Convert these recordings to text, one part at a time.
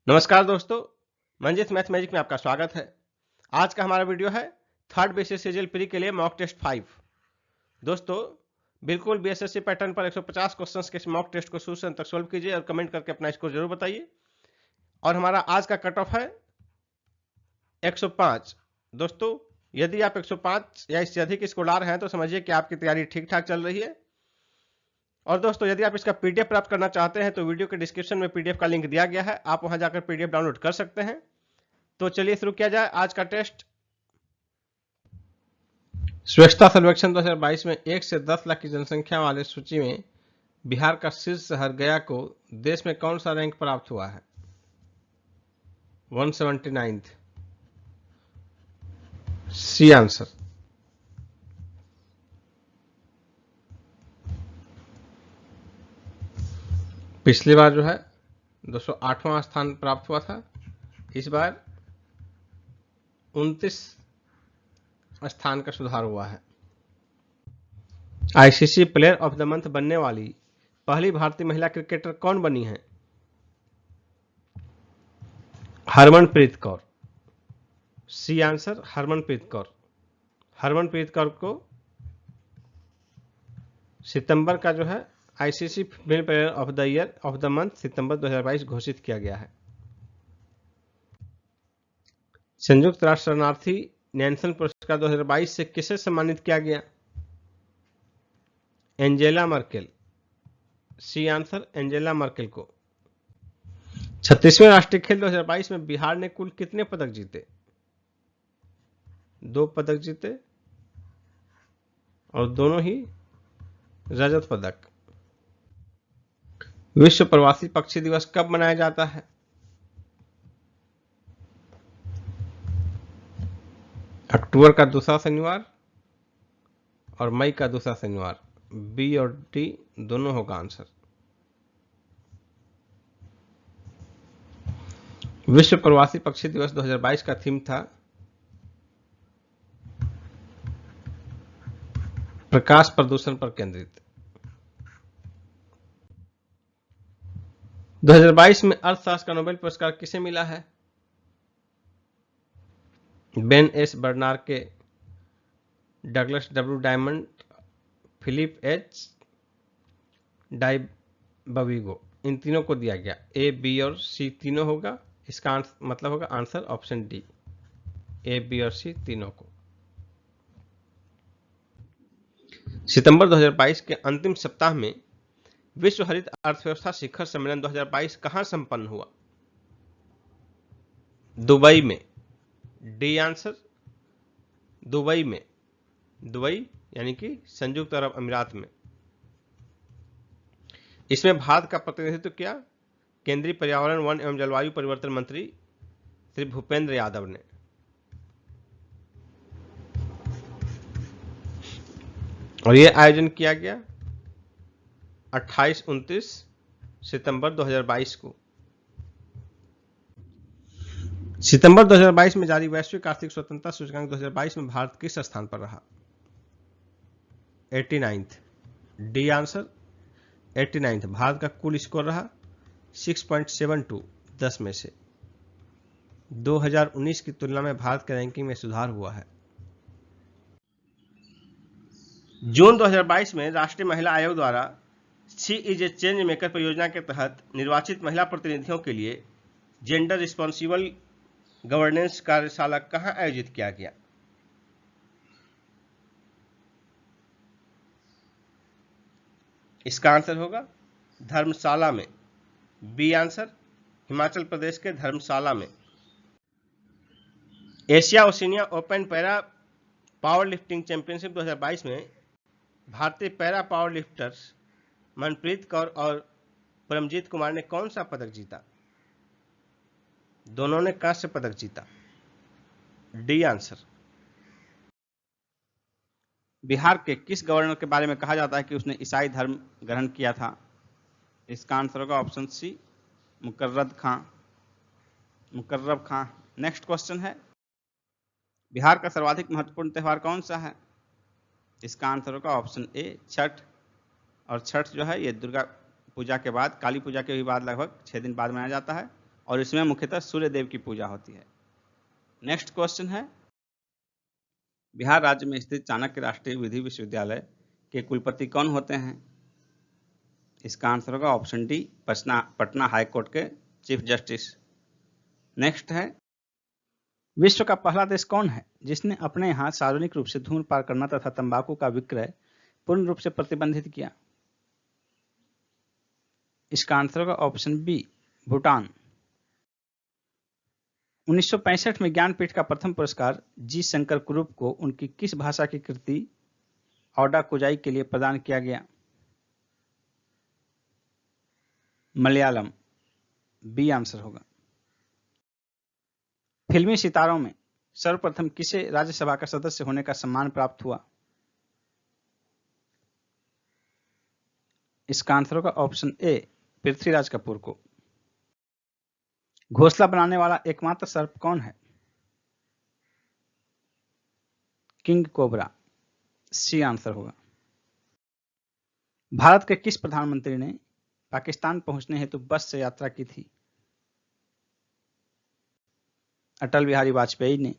नमस्कार दोस्तों, Manjit math magic में आपका स्वागत है। आज का हमारा वीडियो है थर्ड बीएसएससी सीजीएल प्री के लिए मॉक टेस्ट 5। दोस्तों, बिल्कुल बीएसएससी पैटर्न पर 150 क्वेश्चंस के मॉक टेस्ट को शुरू से अंत तक सॉल्व कीजिए और कमेंट करके अपना स्कोर जरूर बताइए। और हमारा आज का कट ऑफ है 105। दोस्तों, यदि आप 105 या इससे अधिक स्कोर ला रहे हैं तो समझिए कि आपकी तैयारी ठीक ठाक चल रही है। और दोस्तों, यदि आप इसका पीडीएफ प्राप्त करना चाहते हैं तो वीडियो के डिस्क्रिप्शन में पीडीएफ का लिंक दिया गया है, आप वहां जाकर पीडीएफ डाउनलोड कर सकते हैं। तो चलिए शुरू किया जाए आज का टेस्ट। स्वच्छता सर्वेक्षण 2022 में 1 से 10 लाख की जनसंख्या वाले सूची में बिहार का शीर्ष शहर गया को देश में कौन सा रैंक प्राप्त हुआ है? 179th। C answer. पिछली बार जो है 208वां स्थान प्राप्त हुआ था, इस बार 29 स्थान का सुधार हुआ है। ICC player of the month बनने वाली पहली भारतीय महिला क्रिकेटर कौन बनी है? हरमनप्रीत कौर। C answer, Harmanpreet Kaur. हरमनप्रीत कौर को सितंबर का जो है ICC female player of the year of the month सितंबर 2022 घोषित किया गया है। संयुक्त राष्ट्र शरणार्थी नेल्सन पुरस्कार 2022 से किसे सम्मानित किया गया? Angela Merkel. C answer, Angela Merkel को। 36वें राष्ट्रीय खेल 2022 में बिहार ने कुल कितने पदक जीते? 2 पदक जीते और दोनों ही रजत पदक। विश्व प्रवासी पक्षी दिवस कब मनाया जाता है? अक्टूबर का दूसरा शनिवार और मई का दूसरा शनिवार। बी और डी दोनों होगा आंसर। विश्व प्रवासी पक्षी दिवस 2022 का थीम था प्रकाश प्रदूषण पर केंद्रित। 2022 में अर्थशास्त्र का नोबेल पुरस्कार किसे मिला है? Ben S Bernanke, Douglas W Diamond, Philip H Dybvig, इन तीनों को दिया गया। ए, बी और सी तीनों होगा, इसका मतलब होगा आंसर ऑप्शन डी, ए, बी और सी तीनों को। सितंबर 2022 के अंतिम सप्ताह में विश्व हरित अर्थव्यवस्था शिखर सम्मेलन 2022 कहां संपन्न हुआ? दुबई में। डी आंसर, दुबई में। दुबई यानी कि संयुक्त अरब अमीरात में। इसमें भारत का प्रतिनिधित्व किया केंद्रीय पर्यावरण, वन एवं जलवायु परिवर्तन मंत्री श्री भूपेंद्र यादव ने। और यह आयोजन किया गया 28-29 सितंबर 2022 को। सितंबर 2022 में जारी वैश्विक आर्थिक स्वतंत्रता सूचकांक 2022 में भारत किस स्थान पर रहा? 89th। D answer, 89th। Bharat का कुल स्कोर रहा 6.72 10 में से। 2019 की तुलना में भारत के रैंकिंग में सुधार हुआ है। जून 2022 में राष्ट्रीय महिला आयोग द्वारा she is a change maker परियोजना के तहत निर्वाचित महिला प्रतिनिधियों के लिए जेंडर रिस्पॉन्सिबल गवर्नेंस कार्यशाला कहां आयोजित किया गया? इसका आंसर होगा धर्मशाला में। बी आंसर, हिमाचल प्रदेश के धर्मशाला में। Asia Oceania open para power lifting championship 2022 में भारतीय para power lifters Manpreet Kaur और परमजीत कुमार ने कौन सा पदक जीता? दोनों ने कांस्य पदक जीता। D answer. बिहार के किस गवर्नर के बारे में कहा जाता है कि उसने ईसाई धर्म ग्रहण किया था? इसका आंसर होगा ऑप्शन सी, मुकर्रब खां। नेक्स्ट क्वेश्चन है, बिहार का सर्वाधिक महत्वपूर्ण त्यौहार कौन सा है? इसका आंसर होगा ऑप्शन ए, छठ। और छठ जो है ये दुर्गा पूजा के बाद, काली पूजा के भी बाद लगभग 6 दिन बाद मनाया जाता है और इसमें मुख्यतः सूर्य देव की पूजा होती है। नेक्स्ट क्वेश्चन है, बिहार राज्य में स्थित चाणक्य राष्ट्रीय विधि विश्वविद्यालय के कुलपति कौन होते हैं? इसका आंसर होगा option D, Patna high court के चीफ जस्टिस। नेक्स्ट है, विश्व का पहला देश कौन है जिसने अपने यहाँ सार्वजनिक रूप से धूम्रपान करना तथा तंबाकू का विक्रय पूर्ण रूप से प्रतिबंधित किया? इसका आंसर होगा ऑप्शन बी, भूटान। 1965 में ज्ञानपीठ का प्रथम पुरस्कार जी शंकर कुरूप को उनकी किस भाषा की कृति औडा कुजाई के लिए प्रदान किया गया? मलयालम, बी आंसर होगा। फिल्मी सितारों में सर्वप्रथम किसे राज्यसभा का सदस्य होने का सम्मान प्राप्त हुआ? इसका आंसर होगा ऑप्शन ए, पृथ्वीराज कपूर को। घोंसला बनाने वाला एकमात्र सर्प कौन है? किंग कोबरा, सी आंसर होगा। भारत के किस प्रधानमंत्री ने पाकिस्तान पहुंचने हेतु बस से यात्रा की थी? अटल बिहारी वाजपेयी ने।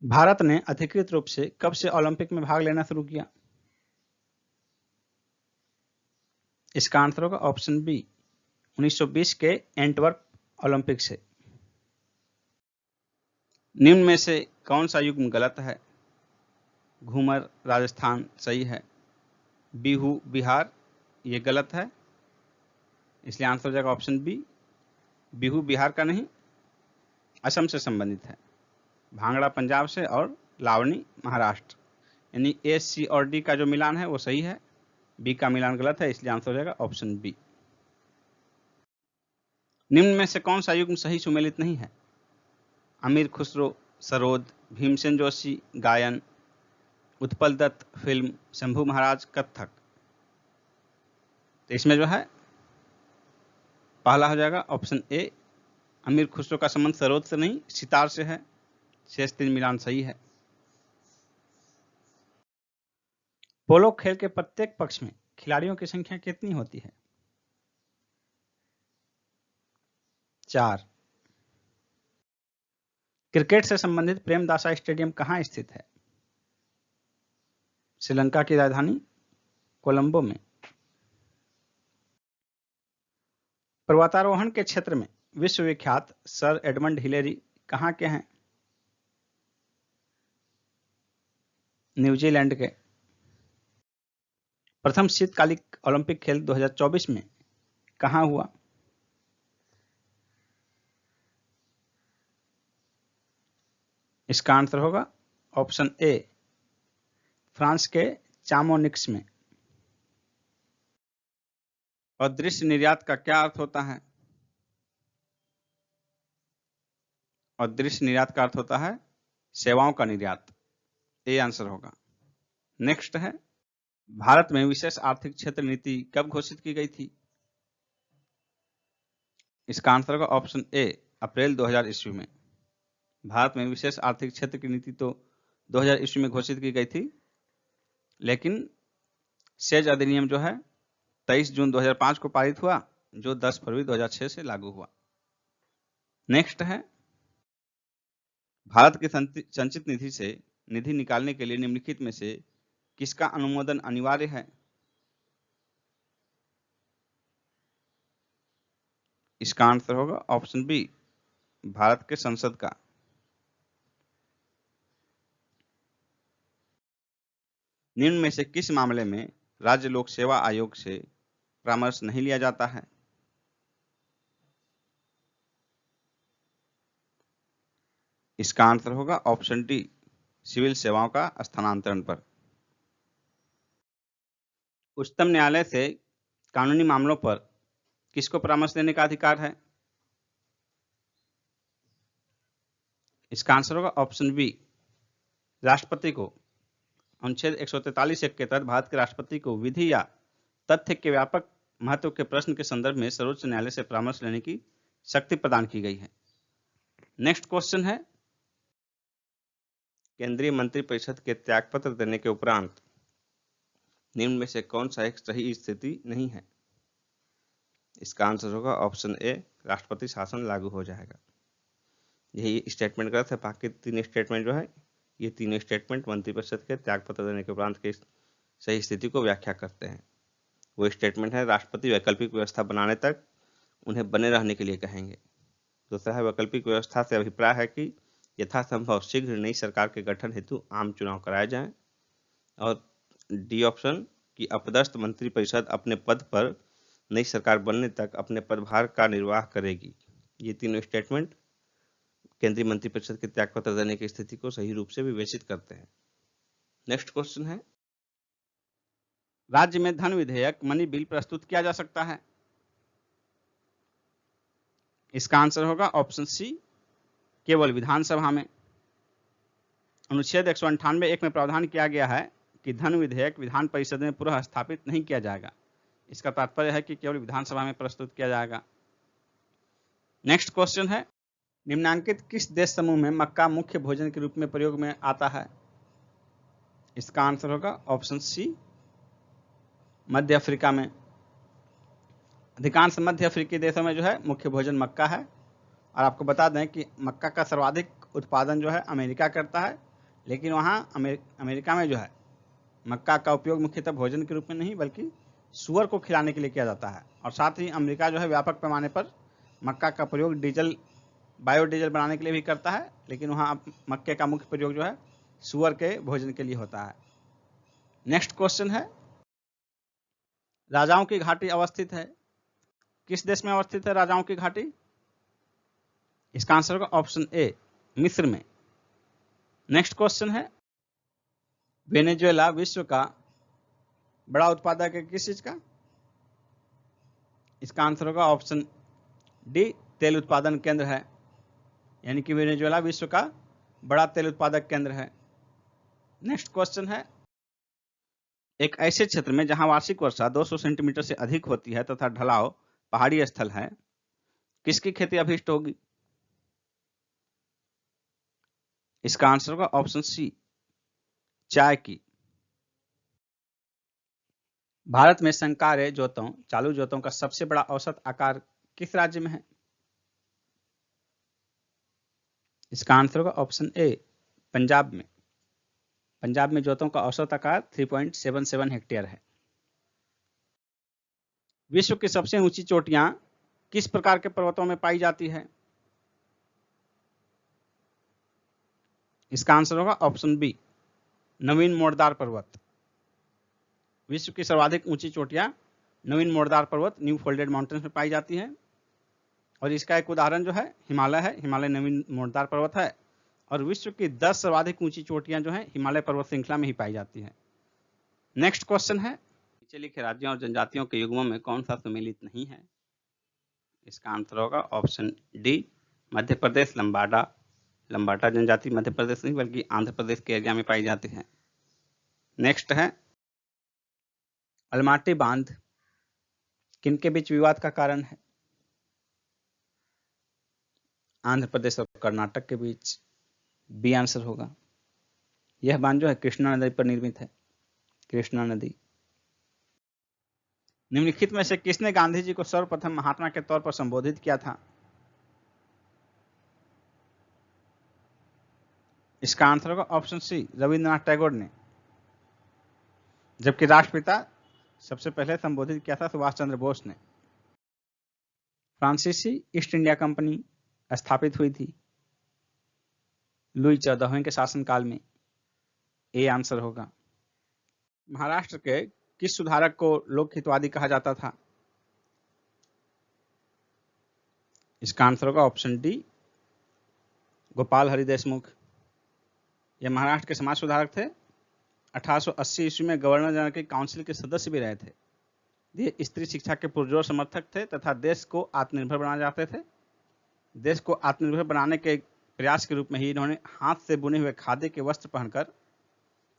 भारत ने अधिकृत रूप से कब से ओलंपिक में भाग लेना शुरू किया? इसका आंसर होगा ऑप्शन बी, 1920 के एंटवर्प ओलंपिक से। निम्न में से कौन सा युग्म गलत है? घूमर राजस्थान सही है, बिहू बिहार ये गलत है, इसलिए आंसर हो जाएगा ऑप्शन बी, बिहू बिहार का नहीं, असम से संबंधित है, भांगड़ा पंजाब से और लावनी महाराष्ट्र, यानी ए, सी और डी का जो मिलान है वो सही है, बी का मिलान गलत है, इसलिए आंसर हो जाएगा ऑप्शन बी। निम्न में से कौन सा युग्म सही सुमेलित नहीं है? अमीर खुसरो सरोद, भीमसेन जोशी गायन, उत्पल दत्त फिल्म, शंभू महाराज कथक। तो इसमें जो है पहला हो जाएगा ऑप्शन ए, अमीर खुसरो का संबंध सरोद से नहीं सितार से है, शेष तीन मिलान सही है। पोलो खेल के प्रत्येक पक्ष में खिलाड़ियों की संख्या कितनी होती है? 4। क्रिकेट से संबंधित प्रेमदासा स्टेडियम कहां स्थित है? श्रीलंका की राजधानी कोलंबो में। पर्वतारोहण के क्षेत्र में विश्वविख्यात सर एडमंड हिलेरी कहां के हैं? न्यूजीलैंड के। प्रथम शीतकालिक ओलंपिक खेल 2024 में कहां हुआ? इसका आंसर होगा ऑप्शन ए, फ्रांस के चामोनिक्स में। अदृश्य निर्यात का क्या अर्थ होता है? अदृश्य निर्यात का अर्थ होता है सेवाओं का निर्यात, ए आंसर होगा। नेक्स्ट है, भारत में विशेष आर्थिक क्षेत्र नीति कब घोषित की गई थी? इसका आंसर होगा ऑप्शन ए, अप्रैल 2000 ईस्वी में। भारत में विशेष आर्थिक क्षेत्र की नीति तो 2000 ईस्वी में घोषित की गई थी, लेकिन सेज अधिनियम जो है 23 जून 2005 को पारित हुआ, जो 10 फरवरी 2006 से लागू हुआ। नेक्स्ट है, भारत की संचित निधि से निधि निकालने के लिए निम्नलिखित में से किसका अनुमोदन अनिवार्य है? इसका आंसर होगा ऑप्शन बी, भारत के संसद का। निम्न में से किस मामले में राज्य लोक सेवा आयोग से परामर्श नहीं लिया जाता है? इसका आंसर होगा ऑप्शन डी, सिविल सेवाओं का स्थानांतरण पर। उच्चतम न्यायालय से कानूनी मामलों पर किसको परामर्श देने का अधिकार है? इसका आंसर होगा ऑप्शन बी, राष्ट्रपति को। अनुच्छेद 143(1) के तहत भारत के राष्ट्रपति को विधि या तथ्य के व्यापक महत्व के प्रश्न के संदर्भ में सर्वोच्च न्यायालय से परामर्श लेने की शक्ति प्रदान की गई है। नेक्स्ट क्वेश्चन है, केंद्रीय मंत्रिपरिषद के त्यागपत्र देने के उपरांत निम्न में से कौन सा एक सही स्थिति नहीं है? इसका आंसर होगा ऑप्शन ए, राष्ट्रपति शासन लागू हो जाएगा। यही स्टेटमेंट गलत है। बाकी 3 स्टेटमेंट जो है, ये तीनों स्टेटमेंट मंत्रिपरिषद के त्यागपत्र देने के उपरांत की सही स्थिति को व्याख्या करते हैं। वो स्टेटमेंट है, राष्ट्रपति वैकल्पिक व्यवस्था बनाने तक उन्हें बने रहने के लिए कहेंगे। दूसरा है, वैकल्पिक व्यवस्था से अभिप्राय है कि यथासंभव शीघ्र नई सरकार के गठन हेतु आम चुनाव कराए जाएं। और डी ऑप्शन कि अपदस्थ मंत्रिपरिषद अपने पद पर नई सरकार बनने तक अपने पदभार का निर्वाह करेगी। ये तीनों स्टेटमेंट केंद्रीय मंत्रिपरिषद के त्यागपत्र देने की स्थिति को सही रूप से विवेचित करते हैं। नेक्स्ट क्वेश्चन है, राज्य में धन विधेयक मनी बिल प्रस्तुत किया जा सकता है। इसका आंसर होगा ऑप्शन सी, केवल विधानसभा में। अनुच्छेद 198(1) में प्रावधान किया गया है कि धन विधेयक विधान परिषद में पुनः स्थापित नहीं किया जाएगा। इसका तात्पर्य है कि केवल विधानसभा में प्रस्तुत किया जाएगा। नेक्स्ट क्वेश्चन है, निम्नांकित किस देश समूह में मक्का मुख्य भोजन के रूप में प्रयोग में आता है। इसका आंसर होगा ऑप्शन सी, मध्य अफ्रीका में। अधिकांश मध्य अफ्रीकी देशों में जो है मुख्य भोजन मक्का है। और आपको बता दें कि मक्का का सर्वाधिक उत्पादन जो है अमेरिका करता है, लेकिन वहाँ अमेरिका में जो है मक्का का उपयोग मुख्यतः भोजन के रूप में नहीं बल्कि सूअर को खिलाने के लिए किया जाता है। और साथ ही अमेरिका जो है व्यापक पैमाने पर मक्का का प्रयोग बायोडीजल बनाने के लिए भी करता है, लेकिन वहाँ मक्के का मुख्य प्रयोग जो है सूअर के भोजन के लिए होता है। नेक्स्ट क्वेश्चन है, राजाओं की घाटी अवस्थित है। किस देश में अवस्थित है राजाओं की घाटी? इसका आंसर होगा ऑप्शन ए, मिस्र में। नेक्स्ट क्वेश्चन है, वेनेजुएला विश्व का बड़ा उत्पादक है किस चीज का? इसका आंसर होगा ऑप्शन डी, तेल उत्पादन केंद्र है। यानी कि वेनेजुएला विश्व का बड़ा तेल उत्पादक केंद्र है। नेक्स्ट क्वेश्चन है, एक ऐसे क्षेत्र में जहां वार्षिक वर्षा 200 सेंटीमीटर से अधिक होती है तथा ढलाव पहाड़ी स्थल है, किसकी खेती अभीष्ट होगी? इसका आंसर होगा ऑप्शन सी, चाय की। भारत में संकारे जोतों, चालू जोतों का सबसे बड़ा औसत आकार किस राज्य में है? इसका आंसर होगा ऑप्शन ए, पंजाब में। पंजाब में जोतों का औसत आकार 3.77 हेक्टेयर है। विश्व की सबसे ऊंची चोटियां किस प्रकार के पर्वतों में पाई जाती है? इसका आंसर होगा ऑप्शन बी, नवीन मोड़दार पर्वत। विश्व की सर्वाधिक ऊंची चोटियां नवीन मोड़दार पर्वत, न्यू फोल्डेड माउंटेन्स में पाई जाती हैं। और इसका एक उदाहरण जो है हिमालय है। हिमालय नवीन मोड़दार पर्वत है। और विश्व की 10 सर्वाधिक ऊंची चोटियां जो है हिमालय पर्वत श्रृंखला में ही पाई जाती है। नेक्स्ट क्वेश्चन है, नीचे लिखे राज्यों और जनजातियों के युग्मों में कौन सा सम्मिलित नहीं है? इसका आंसर होगा ऑप्शन डी, मध्य प्रदेश। लंबाडा जनजाति मध्य प्रदेश नहीं बल्कि आंध्र प्रदेश के एरिया में पाई जाती है। नेक्स्ट है, अलमाटी बांध किनके बीच विवाद का कारण है? आंध्र प्रदेश और कर्नाटक के बीच। बी आंसर होगा। यह बांध जो है कृष्णा नदी पर निर्मित है, कृष्णा नदी। निम्नलिखित में से किसने गांधी जी को सर्वप्रथम महात्मा के तौर पर संबोधित किया था? इसका आंसर होगा ऑप्शन सी, रविंद्रनाथ टैगोर ने। जबकि राष्ट्रपिता सबसे पहले संबोधित किया था सुभाष चंद्र बोस ने। फ्रांसीसी ईस्ट इंडिया कंपनी स्थापित हुई थी लुई 14वें के शासनकाल में। ए आंसर होगा। महाराष्ट्र के किस सुधारक को लोक हितवादी कहा जाता था? इसका आंसर होगा ऑप्शन डी, गोपाल हरि देशमुख। यह महाराष्ट्र के समाज सुधारक थे। 1880 ईस्वी में गवर्नर जनरल की काउंसिल के सदस्य भी रहे थे। ये स्त्री शिक्षा के पुरजोर समर्थक थे तथा देश को आत्मनिर्भर बनाना चाहते थे। देश को आत्मनिर्भर बनाने के प्रयास के रूप में ही इन्होंने हाथ से बुने हुए खादी के वस्त्र पहनकर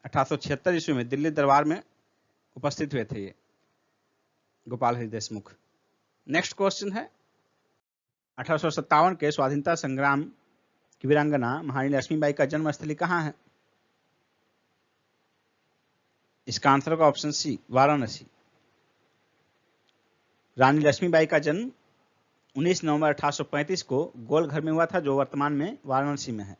1876 ईस्वी में दिल्ली दरबार में उपस्थित हुए थे ये गोपाल हरि देशमुख। नेक्स्ट क्वेश्चन है, 1857 के स्वाधीनता संग्राम की वीरांगना महारानी लक्ष्मीबाई का जन्मस्थली कहाँ है? इसका आंसर होगा ऑप्शन सी, वाराणसी। रानी लक्ष्मीबाई का जन्म 19 नवंबर 1835 को गोलघर में हुआ था, जो वर्तमान में वाराणसी में है।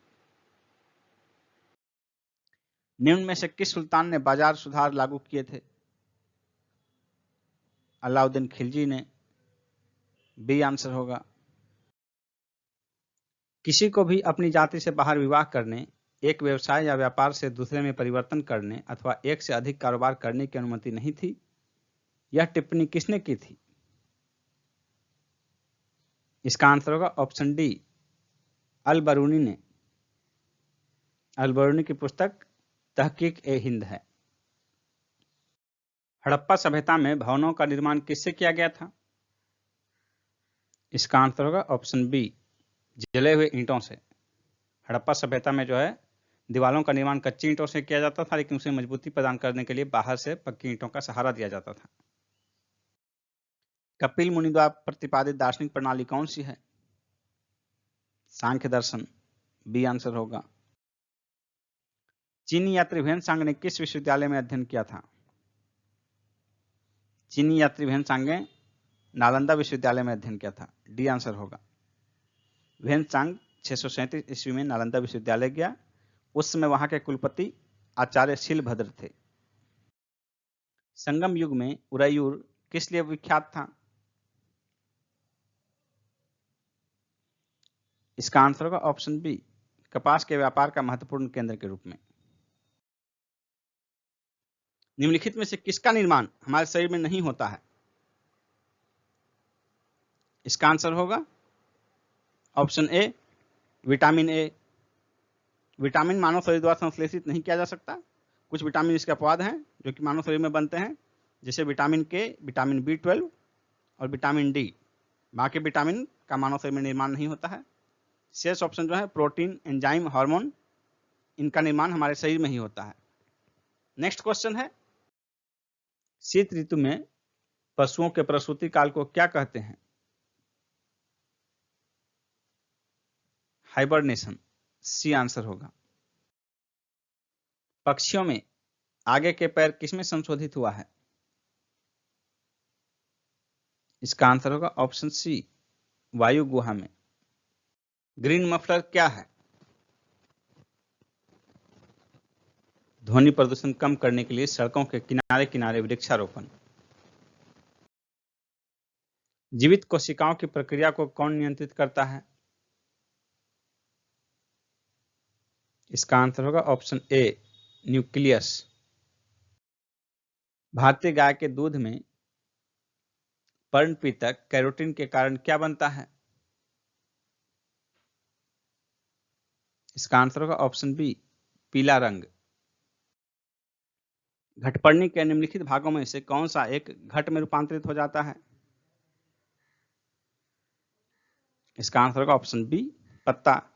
निम्न में से किस सुल्तान ने बाजार सुधार लागू किए थे? अलाउद्दीन खिलजी ने। बी आंसर होगा। किसी को भी अपनी जाति से बाहर विवाह करने, एक व्यवसाय या व्यापार से दूसरे में परिवर्तन करने अथवा एक से अधिक कारोबार करने की अनुमति नहीं थी। यह टिप्पणी किसने की थी? इसका आंसर होगा ऑप्शन डी, अल बरूनी ने। अल बरूनी की पुस्तक तहकीक-ए-हिंद है। हड़प्पा सभ्यता में भवनों का निर्माण किससे किया गया था? इसका आंसर होगा ऑप्शन बी, जले हुए ईंटों से। हड़प्पा सभ्यता में जो है दीवारों का निर्माण कच्ची ईंटों से किया जाता था, लेकिन उसे मजबूती प्रदान करने के लिए बाहर से पक्की ईंटों का सहारा दिया जाता था। कपिल मुनि द्वारा प्रतिपादित दार्शनिक प्रणाली कौन सी है? सांख्य दर्शन। बी आंसर होगा। चीनी यात्री ह्वेनसांग ने किस विश्वविद्यालय में अध्ययन किया था? चीनी यात्री ह्वेनसांग ने नालंदा विश्वविद्यालय में अध्ययन किया था। डी आंसर होगा। ह्वेनसांग 637 ईस्वी में नालंदा विश्वविद्यालय गया। उस समय वहां के कुलपति आचार्य शीलभद्र थे। संगम युग में उरैयूर किस लिए विख्यात था? इसका आंसर होगा ऑप्शन बी, कपास के व्यापार का महत्वपूर्ण केंद्र के रूप में। निम्नलिखित में से किसका निर्माण हमारे शरीर में नहीं होता है? इसका आंसर होगा option A, vitamin A. Vitamin मानव शरीर द्वारा संश्लेषित नहीं किया जा सकता। कुछ विटामिन इसके अपवाद हैं जो कि मानव शरीर में बनते हैं, जैसे विटामिन के, विटामिन B12 और विटामिन डी। बाकी विटामिन का मानव शरीर में निर्माण नहीं होता है। शेष ऑप्शन जो है प्रोटीन, एंजाइम, हार्मोन, इनका निर्माण हमारे शरीर में ही होता है। नेक्स्ट क्वेश्चन है, शीत ऋतु में पशुओं के प्रसूति काल को क्या कहते हैं? हाइबरनेशन। सी आंसर होगा। पक्षियों में आगे के पैर किसमें संशोधित हुआ है? इसका आंसर होगा ऑप्शन सी, वायु गुहा में। ग्रीन मफलर क्या है? ध्वनि प्रदूषण कम करने के लिए सड़कों के किनारे किनारे वृक्षारोपण। जीवित कोशिकाओं की प्रक्रिया को कौन नियंत्रित करता है? इसका आंसर होगा ऑप्शन ए, न्यूक्लियस। भारतीय गाय के दूध में पर्णपितक कैरोटीन के कारण क्या बनता है? इसका आंसर होगा ऑप्शन बी, पीला रंग। घटपर्णी के निम्नलिखित भागों में से कौन सा एक घट में रूपांतरित हो जाता है? इसका आंसर होगा ऑप्शन बी, पत्ता।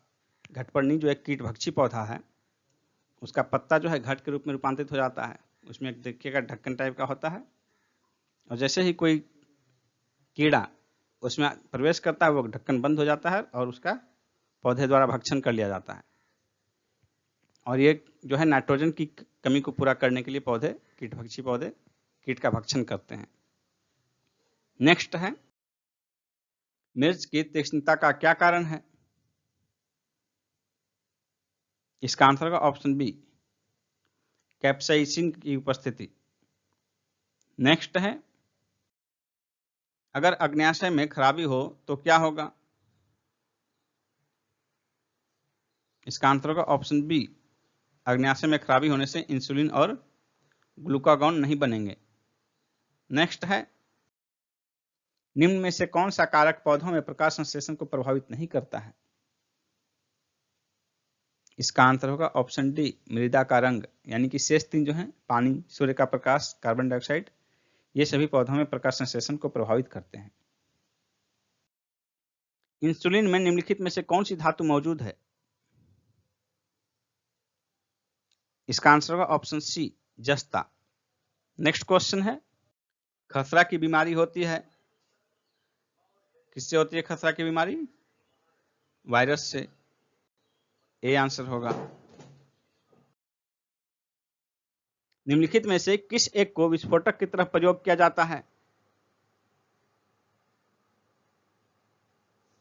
घटपर्णी जो एक कीटभक्षी पौधा है, उसका पत्ता जो है घट के रूप में रूपांतरित हो जाता है। उसमें देखिएगा ढक्कन टाइप का होता है, और जैसे ही कोई कीड़ा उसमें प्रवेश करता है वो ढक्कन बंद हो जाता है और उसका पौधे द्वारा भक्षण कर लिया जाता है। और ये जो है नाइट्रोजन की कमी को पूरा करने के लिए पौधे, कीटभक्षी पौधे कीट का भक्षण करते हैं। नेक्स्ट है, मिर्च की तीक्ष्णता का क्या कारण है? इसका आंसर होगा ऑप्शन बी, कैप्साइसिन की उपस्थिति। नेक्स्ट है, अगर अग्न्याशय में खराबी हो तो क्या होगा? इसका आंसर होगा ऑप्शन बी, अग्न्याशय में खराबी होने से इंसुलिन और ग्लूकागॉन नहीं बनेंगे। नेक्स्ट है, निम्न में से कौन सा कारक पौधों में प्रकाश संश्लेषण को प्रभावित नहीं करता है? इसका आंसर होगा ऑप्शन डी, मृदा का रंग। यानी कि शेष तीन जो है, पानी, सूर्य का प्रकाश, कार्बन डाइऑक्साइड, ये सभी पौधों में प्रकाश संश्लेषण को प्रभावित करते हैं। इंसुलिन में निम्नलिखित में से कौन सी धातु मौजूद है? इसका आंसर होगा ऑप्शन सी, जस्ता। नेक्स्ट क्वेश्चन है, खसरा की बीमारी होती है, किससे होती है खसरा की बीमारी? वायरस से। ए आंसर होगा। निम्नलिखित में से किस एक को विस्फोटक की तरह प्रयोग किया जाता है?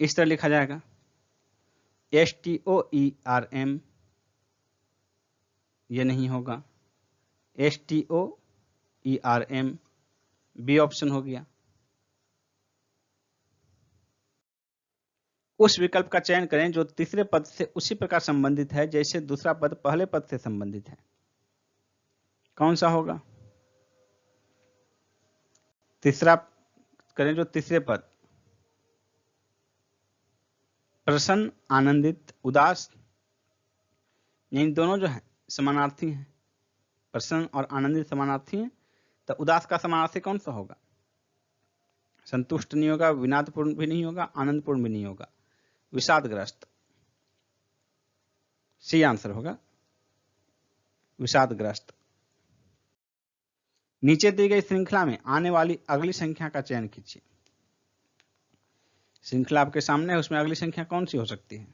इस तरह लिखा जाएगा STOERM, ये नहीं होगा, STOERM, बी ऑप्शन हो गया। उस विकल्प का चयन करें जो तीसरे पद से उसी प्रकार संबंधित है जैसे दूसरा पद पहले पद से संबंधित है। कौन सा होगा? तीसरा करें जो तीसरे पद, प्रसन्न, आनंदित, उदास, इन दोनों जो है समानार्थी हैं। प्रसन्न और आनंदित समानार्थी हैं, तो उदास का समानार्थी कौन सा होगा? संतुष्ट नहीं होगा, विनादपूर्ण भी नहीं होगा, आनंदपूर्ण भी नहीं होगा, विषादग्रस्त। सी आंसर होगा, विषादग्रस्त। नीचे दी गई श्रृंखला में आने वाली अगली संख्या का चयन कीजिए। श्रृंखला आपके सामने है, उसमें अगली संख्या कौन सी हो सकती है?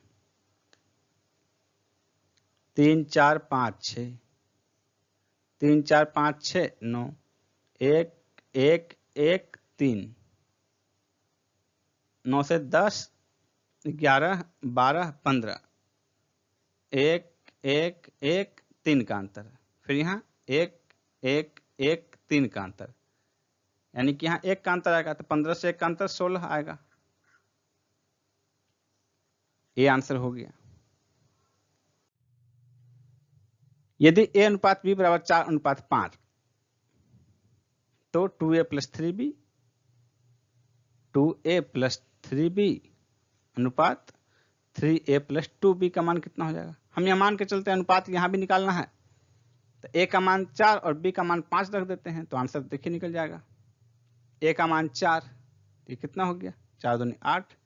3 4 5 6, 3 4 5 6 9, 1 1 1 3, 9 से 10 11 12 15, 1 1 1 3 का अंतर, फिर यहाँ 1 1 1 3 का अंतर, यानी कि यहाँ 1 का अंतर आएगा तो 15 से 1 का अंतर 16 आएगा। ये आंसर हो गया। यदि A अनुपात B बराबर 4 अनुपात 5 तो 2A plus 3B, 2A plus 3B अनुपात 3A प्लस 2B का मान कितना हो जाएगा? हम यह मान के चलते हैं अनुपात यहां भी निकालना है, तो A का मान 4 और B का मान 5 रख देते हैं, तो आंसर देखिए निकल जाएगा। A का मान 4, ये कितना हो गया? 4 दूनी 8,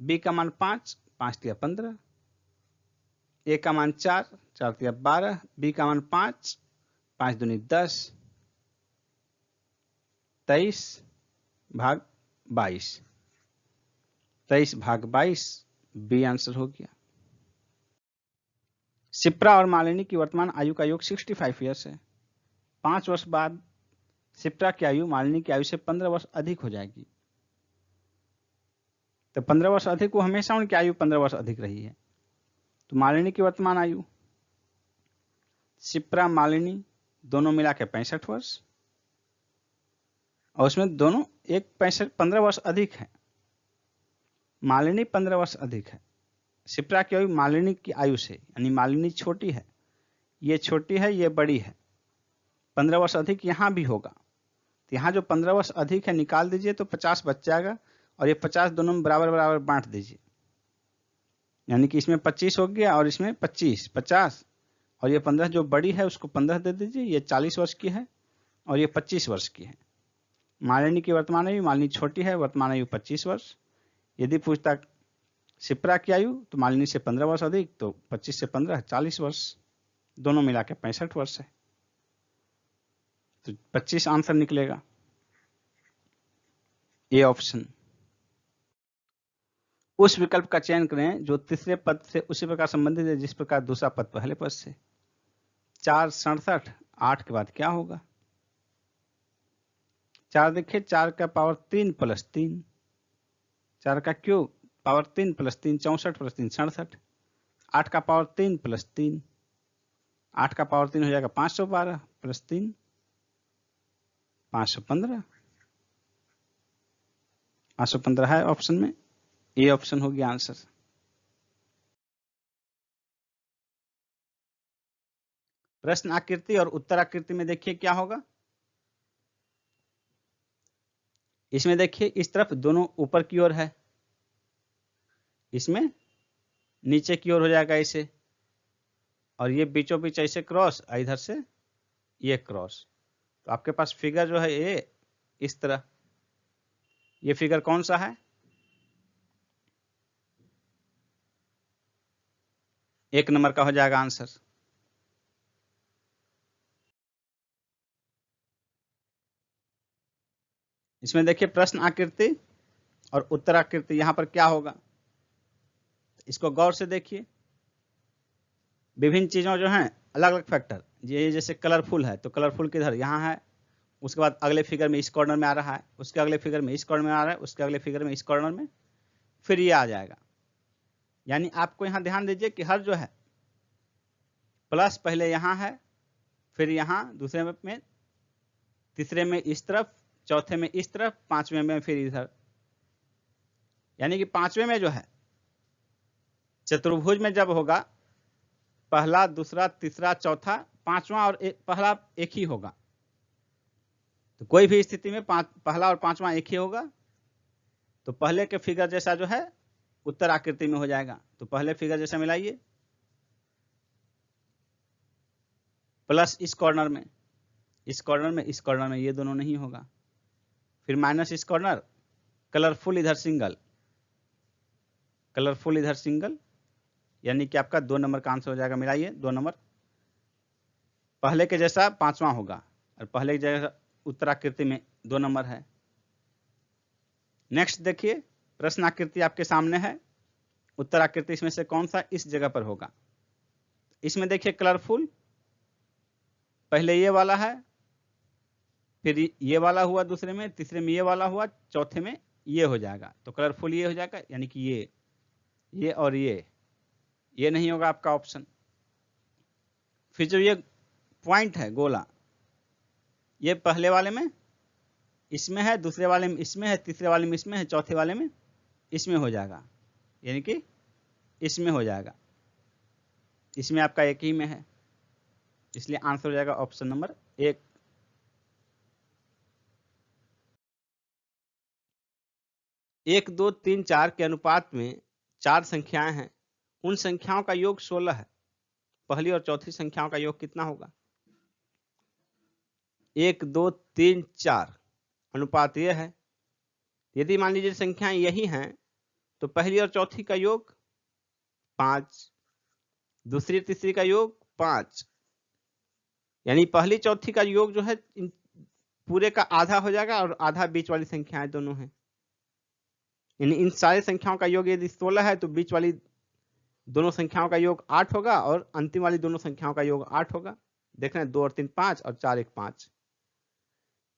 B का मान 5, 5 तिया 15, A का मान 4, 4 तिया 12, B का मान 5, 5 दूनी 10, 23 भाग 22, 23 भाग 22, बी आंसर हो गया। शिप्रा और मालिनी की वर्तमान आयु का योग 65 ईयर्स है। 5 वर्ष बाद शिप्रा की आयु मालिनी की आयु से 15 वर्ष अधिक हो जाएगी। तो 15 वर्ष अधिक, वो हमेशा उनकी आयु 15 वर्ष अधिक रही है। तो मालिनी की वर्तमान आयु, शिप्रा मालिनी दोनों मिला के 65 वर्ष, और उसमें दोनों एक 15 वर्ष अधिक है। मालिनी 15 वर्ष अधिक है। शिप्रा की आयु मालिनी की आयु से, यानी मालिनी छोटी है, ये छोटी है, ये बड़ी है, 15 वर्ष अधिक यहाँ भी होगा। तो यहाँ जो 15 वर्ष अधिक है निकाल दीजिए तो 50 बच जाएगा, और ये 50 दोनों में बराबर बराबर बांट दीजिए, यानी कि इसमें 25 हो गया और इसमें 25, 50, और ये 15 जो बड़ी है उसको 15 दे दीजिए। ये 40 वर्ष की है और ये 25 वर्ष की है। मालिनी की वर्तमान आयु, मालिनी छोटी है, वर्तमान आयु 25 वर्ष। यदि पूछता शिप्रा की आयु, तो मालिनी से 15 वर्ष अधिक, तो 25 से 15 40 वर्ष, दोनों मिला के 65 वर्ष है। तो 25 आंसर निकलेगा, ए ऑप्शन। उस विकल्प का चयन करें जो तीसरे पद से उसी प्रकार संबंधित है जिस प्रकार दूसरा पद पहले पद से। 4 67, 8 के बाद क्या होगा? 4 देखिए, 4 का पावर 3 प्लस 3, 4 का क्यूब पावर 3 प्लस 3, 64 प्लस 3 67, 8 का पावर 3 प्लस 3, 8 का पावर 3 हो जाएगा 512 प्लस 3 515, 515 है ऑप्शन में, ए ऑप्शन हो गया आंसर। प्रश्न आकृति और उत्तर आकृति में देखिए क्या होगा। इसमें देखिए इस तरफ दोनों ऊपर की ओर है, इसमें नीचे की ओर हो जाएगा ऐसे, और ये बीचों बीच ऐसे क्रॉस, इधर से ये क्रॉस। तो आपके पास फिगर जो है ये इस तरह, ये फिगर कौन सा है? 1 नंबर का हो जाएगा आंसर। इसमें देखिए प्रश्न आकृति और उत्तर आकृति, यहां पर क्या होगा इसको गौर से देखिए। विभिन्न चीजों जो हैं अलग अलग फैक्टर, ये जैसे कलरफुल है तो कलरफुल किधर यहाँ है, उसके बाद अगले फिगर में इस कॉर्नर में आ रहा है, उसके अगले फिगर में इस कॉर्नर में आ रहा है, उसके अगले फिगर में इस कॉर्नर में, फिर ये आ जाएगा। यानी आपको यहां ध्यान दीजिए कि हर जो है प्लस पहले यहां है, फिर यहां दूसरे में, तीसरे में इस तरफ, चौथे में इस तरफ, पांचवें में फिर इधर। यानी कि पांचवें में जो है चतुर्भुज में जब होगा पहला, दूसरा, तीसरा, चौथा, पांचवा और पहला एक ही होगा। तो कोई भी स्थिति में पहला और पांचवा एक ही होगा। तो पहले के फिगर जैसा जो है उत्तर आकृति में हो जाएगा। तो पहले फिगर जैसा मिलाइए, प्लस इस कॉर्नर में, इस कॉर्नर में, इस कॉर्नर में, ये दोनों नहीं होगा। फिर माइनस इस कॉर्नर, कलरफुल इधर सिंगल, कलरफुल इधर सिंगल, यानी कि आपका 2 नंबर का आंसर हो जाएगा। मिलाइए 2 नंबर, पहले के जैसा पांचवा होगा और पहले के जैसा उत्तराकृति में 2 नंबर है। नेक्स्ट देखिए, प्रश्नाकृति आपके सामने है, उत्तराकृति इसमें से कौन सा इस जगह पर होगा। इसमें देखिए कलरफुल, पहले ये वाला है, फिर ये वाला हुआ दूसरे में, तीसरे में ये वाला हुआ, चौथे में ये हो जाएगा। तो कलरफुल ये हो जाएगा, यानी कि ये और ये नहीं होगा आपका ऑप्शन। फिर जो ये पॉइंट है गोला, ये पहले वाले में इसमें है, दूसरे वाले में इसमें है, तीसरे वाले में इसमें है, चौथे वाले में इसमें हो जाएगा, यानी कि इसमें हो जाएगा। इसमें आपका एक ही में है, इसलिए आंसर हो जाएगा ऑप्शन नंबर 1। एक, 2, 3, 4 के अनुपात में 4 संख्याएं हैं, उन संख्याओं का योग 16 है। पहली और चौथी संख्याओं का योग कितना होगा? 1, 2, 3, 4 अनुपात यह है। यदि मान लीजिए संख्याएं यही हैं तो पहली और चौथी का योग 5, दूसरी तीसरी का योग 5, यानी पहली चौथी का योग जो है पूरे का आधा हो जाएगा और आधा बीच वाली संख्याएं दोनों हैं। यानी इन सारी संख्याओं का योग यदि 16 है तो बीच वाली दोनों संख्याओं का योग 8 होगा और अंतिम वाली दोनों संख्याओं का योग 8 होगा। देख रहे हैं, 2 और 3 5 और 4 1 5,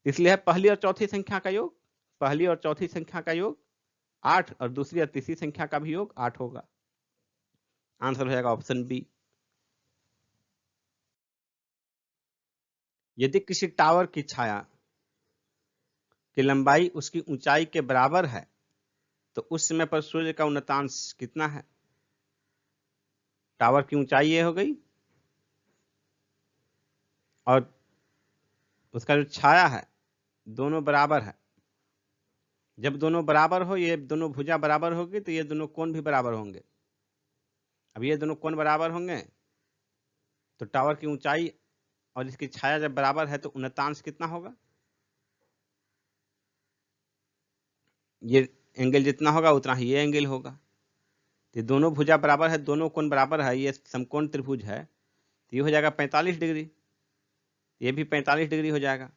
इसलिए है पहली और चौथी संख्या का योग, पहली और चौथी संख्या का योग 8 और दूसरी और तीसरी संख्या का भी योग 8 होगा। आंसर हो जाएगा ऑप्शन बी। यदि किसी टावर की छाया की लंबाई उसकी ऊंचाई के बराबर है तो उस समय पर सूर्य का उन्नतांश कितना है? टावर की ऊंचाई ये हो गई और उसका जो छाया है दोनों बराबर है। जब दोनों बराबर हो, ये दोनों भुजा बराबर होगी तो ये दोनों कोण भी बराबर होंगे। अब ये दोनों कोण बराबर होंगे तो टावर की ऊंचाई और इसकी छाया जब बराबर है तो उन्नतांश कितना होगा? ये एंगल जितना होगा उतना ही ये एंगल होगा। तो दोनों भुजा बराबर है, दोनों कोण बराबर है, ये समकोण त्रिभुज है, तो ये हो जाएगा 45 डिग्री, ये भी 45 डिग्री हो जाएगा।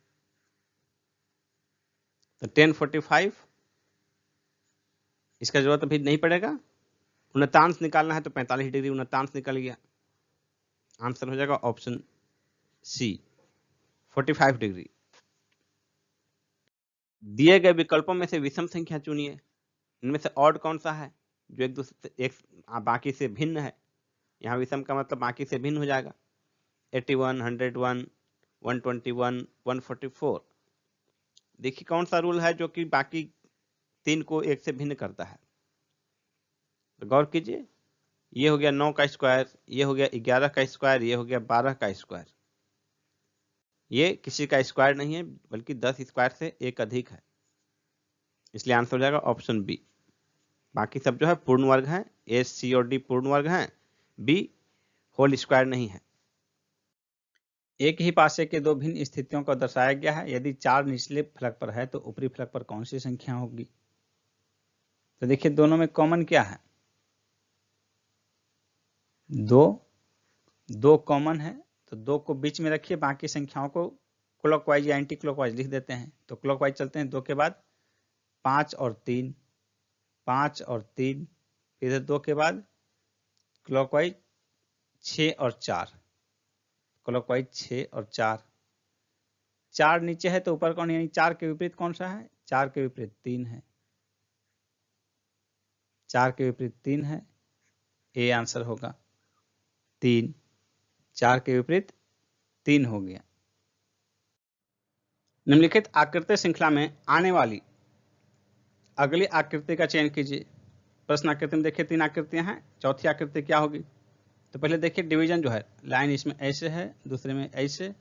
तो 1045, इसका जरूरत अभी नहीं पड़ेगा। उन्नतांश निकालना है तो 45 डिग्री उन्नतांश निकल गया। आंसर हो जाएगा ऑप्शन सी, 45 डिग्री। दिए गए विकल्पों में से विषम संख्या चुनिए। इनमें से ऑड कौन सा है जो एक दूसरे से बाकी से भिन्न है? यहाँ विषम का मतलब बाकी से भिन्न हो जाएगा। 81, 101, 121, 144। देखिए कौन सा रूल है जो कि बाकी 3 को एक से भिन्न करता है। तो गौर कीजिए, ये हो गया 9 का स्क्वायर, ये हो गया 11 का स्क्वायर, ये हो गया 12 का स्क्वायर। ये किसी का स्क्वायर नहीं है बल्कि 10 स्क्वायर से एक अधिक है, इसलिए आंसर हो जाएगा ऑप्शन बी। बाकी सब जो है पूर्ण वर्ग है, ए, सी और डी पूर्ण वर्ग हैं, बी होल स्क्वायर नहीं है। एक ही पासे के दो भिन्न स्थितियों को दर्शाया गया है। यदि 4 निचले फलक पर है तो ऊपरी फलक पर कौन सी संख्या होगी? तो देखिए दोनों में कॉमन क्या है? 2 कॉमन है, तो 2 को बीच में रखिए, बाकी संख्याओं को क्लॉकवाइज या एंटी क्लॉकवाइज लिख देते हैं। तो क्लॉकवाइज चलते हैं, 2 के बाद 5 और 3, 5 और 3, इधर 2 के बाद क्लॉकवाइज 6 और 4, क्लॉकवाइज 6 और 4। 4 नीचे है तो ऊपर कौन, यानी 4 के विपरीत कौन सा है? 4 के विपरीत 3 है। 4 के विपरीत 3 है, ए आंसर होगा 3। 4 के विपरीत 3 हो गया। निम्नलिखित आकृति श्रृंखला में आने वाली अगली आकृति का चयन कीजिए। प्रश्न आकृति में देखिए 3 आकृतियां हैं, चौथी आकृति क्या होगी? तो पहले देखिए डिवीजन जो है, लाइन इसमें ऐसे है, दूसरे में ऐसे,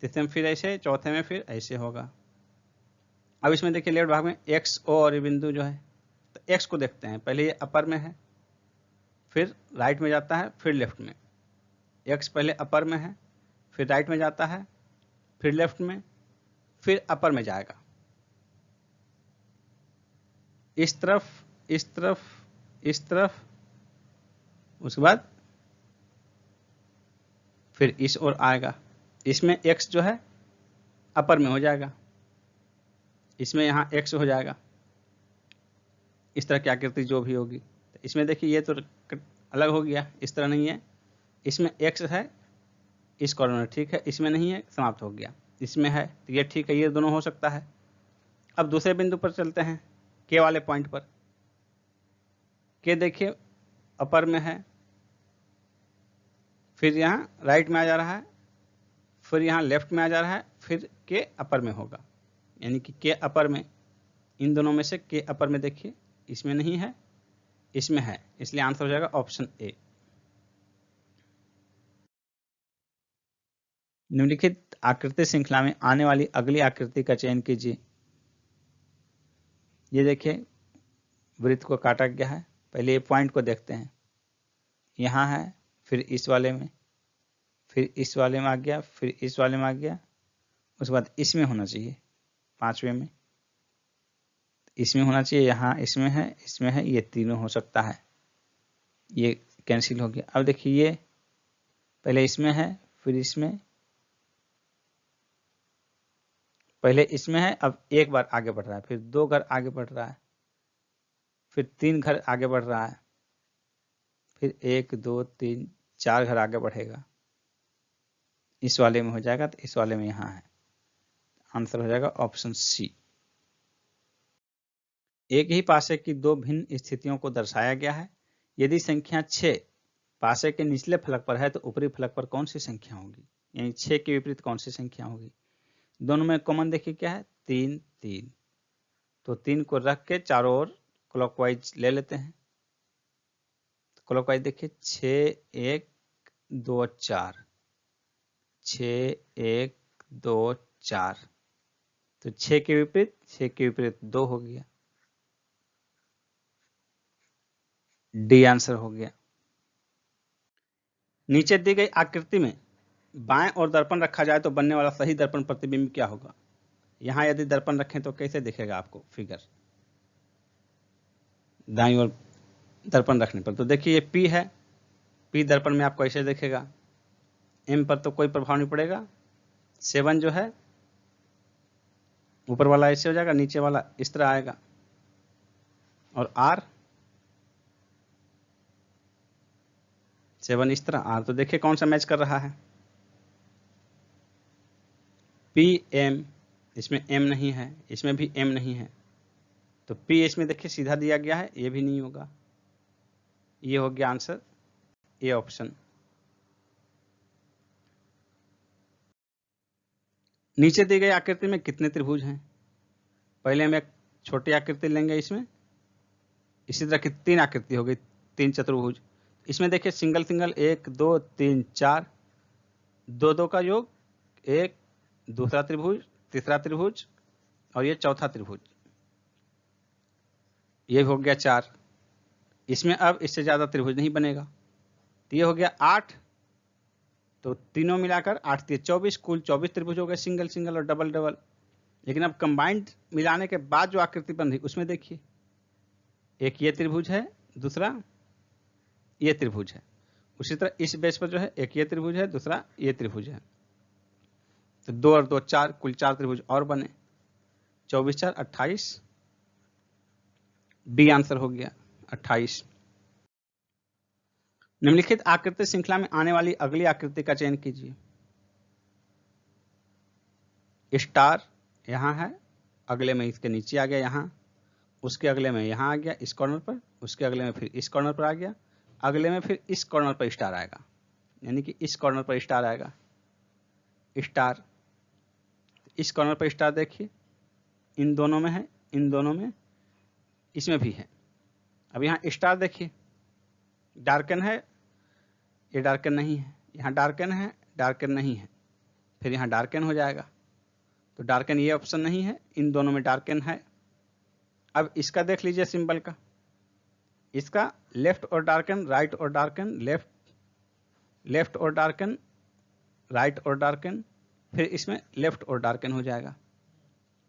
तीसरे में फिर ऐसे, चौथे में फिर ऐसे होगा। अब इसमें देखिए लेफ्ट भाग में एक्स ओ और ये बिंदु जो है, तो एक्स को देखते हैं। पहले ये अपर में है, फिर राइट में जाता है, फिर लेफ्ट में। एक्स पहले अपर में है, फिर राइट में जाता है, फिर लेफ्ट में, फिर अपर में जाएगा। इस तरफ, इस तरफ, इस तरफ, उसके बाद फिर इस ओर आएगा। इसमें x जो है अपर में हो जाएगा, इसमें यहाँ x हो जाएगा। इस तरह की आकृति जो भी होगी, तो इसमें देखिए ये तो अलग हो गया, इस तरह नहीं है। इसमें x है इस कॉर्नर में, ठीक है, इसमें नहीं है, समाप्त हो गया। इसमें है तो ये ठीक है, ये दोनों हो सकता है। अब दूसरे बिंदु पर चलते हैं, के वाले पॉइंट पर। के देखिए अपर में है, फिर यहाँ राइट में आ जा रहा है, फिर यहाँ लेफ्ट में आ जा रहा है, फिर के अपर में होगा, यानी कि के अपर में। इन दोनों में से के अपर में देखिए, इसमें नहीं है, इसमें है, इसलिए आंसर हो जाएगा ऑप्शन ए। निम्नलिखित आकृति श्रृंखला में आने वाली अगली आकृति का चयन कीजिए। ये देखिए वृत्त को काटा गया है। पहले ये पॉइंट को देखते हैं, यहाँ है, फिर इस वाले में, फिर इस वाले में आ गया, फिर इस वाले में आ गया, उसके बाद इसमें होना चाहिए, 5वें में इसमें होना चाहिए, यहाँ इसमें है, ये तीनों हो सकता है, ये कैंसिल हो गया। अब देखिए ये पहले इसमें है, फिर इसमें, पहले इसमें है, अब एक बार आगे बढ़ रहा है, फिर 2 घर आगे बढ़ रहा है, फिर 3 घर आगे बढ़ रहा है, फिर 1 2 3 4 घर आगे बढ़ेगा। इस वाले में हो जाएगा, तो इस वाले में यहाँ है, आंसर हो जाएगा ऑप्शन सी। एक ही पासे की 2 भिन्न स्थितियों को दर्शाया गया है। यदि संख्या 6 पासे के निचले फलक पर है तो ऊपरी फलक पर कौन सी संख्या होगी, यानी 6 के विपरीत कौन सी संख्या होगी? दोनों में कॉमन देखिए क्या है, 3 3, तो 3 को रख के चारों ओर क्लॉकवाइज ले लेते हैं। तो क्लॉकवाइज देखिए 6 1 2 4, 6 1 2 4, तो 6 के विपरीत 2 हो गया, डी आंसर हो गया। नीचे दी गई आकृति में बाएं और दर्पण रखा जाए तो बनने वाला सही दर्पण प्रतिबिंब क्या होगा? यहां यदि दर्पण रखें तो कैसे दिखेगा आपको फिगर, दाईं ओर दर्पण रखने पर? तो देखिए ये P है, P दर्पण में आपको ऐसे दिखेगा, M पर तो कोई प्रभाव नहीं पड़ेगा। 7 जो है ऊपर वाला ऐसे हो जाएगा, नीचे वाला इस तरह आएगा, और R 7 इस तरह, R तो देखिए कौन सा मैच कर रहा है, P M, इसमें M नहीं है, इसमें भी M नहीं है, तो P इसमें देखिए सीधा दिया गया है, ये भी नहीं होगा, ये हो गया आंसर ए ऑप्शन। नीचे दी गई आकृति में कितने त्रिभुज हैं? पहले हम एक छोटी आकृति लेंगे, इसमें इसी तरह की 3 आकृति हो गई, 3 चतुर्भुज। इसमें देखिए सिंगल सिंगल 1 2 3 4, 2 2 का योग, एक दूसरा त्रिभुज, तीसरा त्रिभुज, और ये चौथा त्रिभुज, ये हो गया 4। इसमें अब इससे ज्यादा त्रिभुज नहीं बनेगा, तो ये हो गया 8, तो तीनों मिलाकर 8 3 24, कुल 24 त्रिभुज हो गए, सिंगल सिंगल और डबल डबल। लेकिन अब कंबाइंड मिलाने के बाद जो आकृति बन रही उसमें देखिए, एक ये त्रिभुज है, दूसरा ये त्रिभुज है, उसी तरह इस बेस पर जो है एक ये त्रिभुज है, दूसरा ये त्रिभुज है, तो 2 और 2 4, कुल 4 त्रिभुज और बने, 24 4 28, डी आंसर हो गया 28। निम्नलिखित आकृति श्रृंखला में आने वाली अगली आकृति का चयन कीजिए। स्टार यहां है, अगले में इसके नीचे आ गया, यहां उसके अगले में यहाँ आ गया इस कॉर्नर पर, उसके अगले में फिर इस कॉर्नर पर आ गया, अगले में फिर इस कॉर्नर पर स्टार आएगा, यानी कि इस कॉर्नर पर स्टार आएगा, स्टार, इस कॉर्नर पर स्टार देखिए, इन दोनों में है, इन दोनों में, इसमें भी है। अब यहाँ स्टार देखिए, डार्कन है, ये डार्कन नहीं है, यहाँ डार्कन है, डार्कन नहीं है, फिर यहाँ डार्कन हो जाएगा, तो डार्कन ये ऑप्शन नहीं है, इन दोनों में डार्कन है। अब इसका देख लीजिए सिंबल का, इसका लेफ्ट और डार्कन, राइट और डार्कन, लेफ्ट, लेफ्ट और डार्कन, राइट और डार्कन, फिर इसमें लेफ्ट और डार्कन हो जाएगा,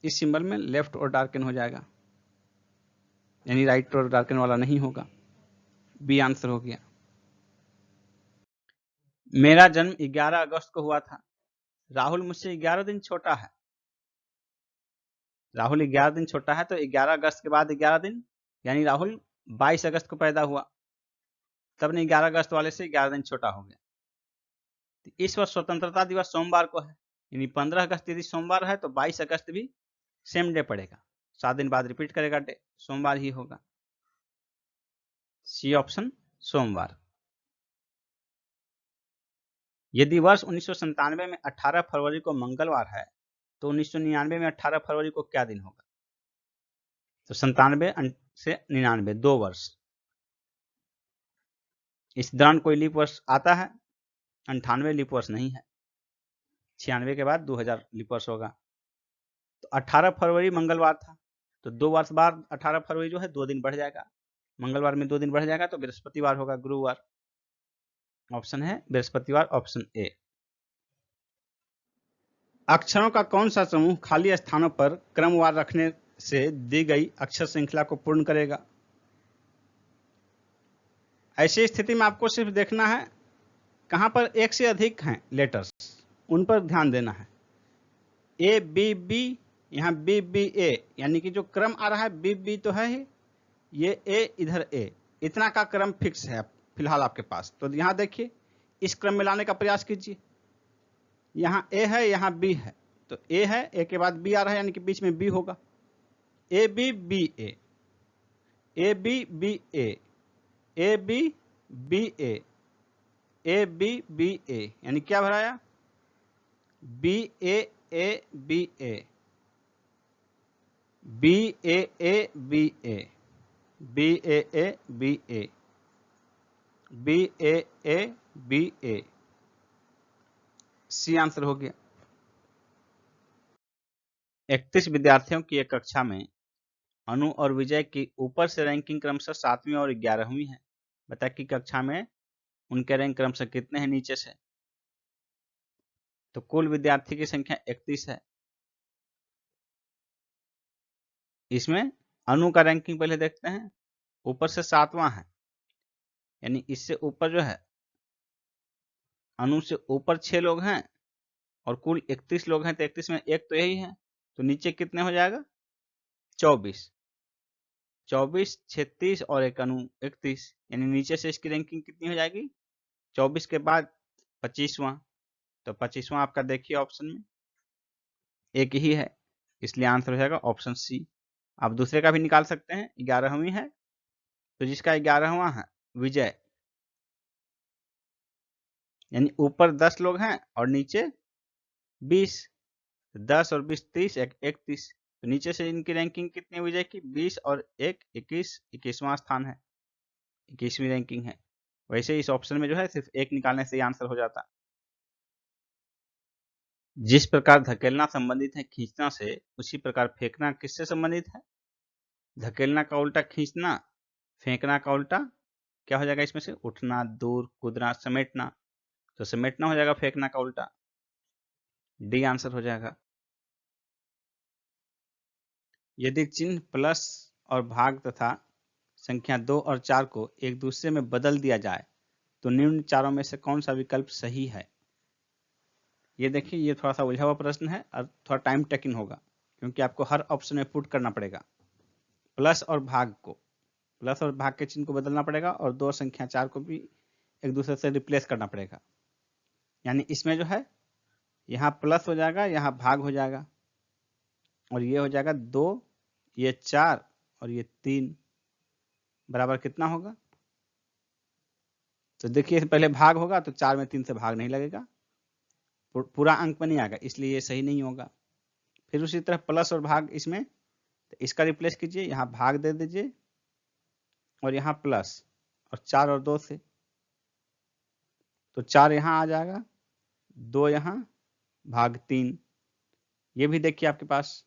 इस सिंबल में लेफ्ट और डार्कन हो जाएगा, यानी राइट और डार्कन वाला नहीं होगा। बी आंसर हो गया। मेरा जन्म 11 अगस्त को हुआ था। राहुल मुझसे 11 दिन छोटा है। राहुल 11 दिन छोटा है, तो 11 अगस्त के बाद 11 दिन, यानी राहुल 22 अगस्त को पैदा हुआ, तब ने 11 अगस्त वाले से 11 दिन छोटा हो गया। तो इस वर्ष स्वतंत्रता दिवस सोमवार को है, यानी 15 अगस्त यदि सोमवार है तो 22 अगस्त भी सेम डे पड़ेगा, 7 दिन बाद रिपीट करेगा डे, सोमवार ही होगा। सी ऑप्शन सोमवार। यदि वर्ष 1997 में 18 फरवरी को मंगलवार है तो 1999 में 18 फरवरी को क्या दिन होगा? तो 97 से 99, 2 वर्ष। इस दौरान कोई लीप वर्ष आता है? 98 लीप वर्ष नहीं है, 96 के बाद 2000 लीप वर्ष होगा। तो 18 फरवरी मंगलवार था, तो 2 वर्ष बाद 18 फरवरी जो है 2 दिन बढ़ जाएगा, मंगलवार में 2 दिन बढ़ जाएगा, तो बृहस्पतिवार होगा, गुरुवार। ऑप्शन है बृहस्पतिवार, ऑप्शन ए। अक्षरों का कौन सा समूह खाली स्थानों पर क्रमवार रखने से दी गई अक्षर श्रृंखला को पूर्ण करेगा? ऐसी स्थिति में आपको सिर्फ देखना है कहां पर एक से अधिक हैं लेटर्स, उन पर ध्यान देना है। ए बी बी, यहाँ बी बी ए, यानी कि जो क्रम आ रहा है बी बी तो है ही, ये ए इधर ए, इतना का क्रम फिक्स है फिलहाल आपके पास। तो यहाँ देखिए इस क्रम में लाने का प्रयास कीजिए, यहाँ ए है, यहाँ बी है, तो ए है, ए के बाद बी आ रहा है, यानी कि बीच में बी होगा। A B B A, A B B A, A B B A, A B B A, यानी क्या भराया? B A A B A, B A A B A, B A A B A, B A A B A. C answer हो गया। 31 विद्यार्थियों की एक कक्षा में अनु और विजय की ऊपर से रैंकिंग क्रमशः 7वीं और 11वीं है। बता कि कक्षा में उनके रैंक क्रमशः कितने हैं नीचे से? तो कुल विद्यार्थी की संख्या 31 है। इसमें अनु का रैंकिंग पहले देखते हैं, ऊपर से 7वां है, यानी इससे ऊपर जो है अनु से ऊपर 6 लोग हैं और कुल 31 लोग हैं, तो 31 में एक तो यही है, तो नीचे कितने हो जाएगा? 24, 24, 36 और एक अनु 31, यानी नीचे से इसकी रैंकिंग कितनी हो जाएगी? 24 के बाद 25वां, तो 25वां आपका देखिए ऑप्शन में एक ही है, इसलिए आंसर हो जाएगा ऑप्शन सी। आप दूसरे का भी निकाल सकते हैं, 11वीं है, तो जिसका 11वां है विजय, यानी ऊपर 10 लोग हैं और नीचे 20, 10 और 20 30, 31, तो नीचे से इनकी रैंकिंग कितनी विजय की? 20 और 1 21, 21वां स्थान है, 21वीं रैंकिंग है। वैसे इस ऑप्शन में जो है सिर्फ एक निकालने से ही आंसर हो जाता। जिस प्रकार धकेलना संबंधित है खींचना से, उसी प्रकार फेंकना किससे संबंधित है? धकेलना का उल्टा खींचना, फेंकना का उल्टा क्या हो जाएगा इसमें से? उठना, दूर, कूदना, समेटना, तो समेटना हो जाएगा फेंकना का उल्टा। डी आंसर हो जाएगा। यदि चिन्ह प्लस और भाग तथा संख्या 2 और 4 को एक दूसरे में बदल दिया जाए तो निम्न चारों में से कौन सा विकल्प सही है? ये देखिए, ये थोड़ा सा उलझा हुआ प्रश्न है और थोड़ा टाइम टेकिंग होगा, क्योंकि आपको हर ऑप्शन में पुट करना पड़ेगा। प्लस और भाग को, प्लस और भाग के चिन्ह को बदलना पड़ेगा और 2 और संख्या 4 को भी एक दूसरे से रिप्लेस करना पड़ेगा। यानी इसमें जो है यहाँ प्लस हो जाएगा, यहाँ भाग हो जाएगा, और ये हो जाएगा 2, ये 4 और ये 3 बराबर कितना होगा? तो देखिए पहले भाग होगा तो 4 में 3 से भाग नहीं लगेगा, पूरा अंक में नहीं आएगा, इसलिए ये सही नहीं होगा। फिर उसी तरह प्लस और भाग इसमें, तो इसका रिप्लेस कीजिए, यहाँ भाग दे दीजिए और यहाँ प्लस, और 4 और 2 से, तो 4 यहाँ आ जाएगा, 2 यहाँ, भाग 3। ये भी देखिए आपके पास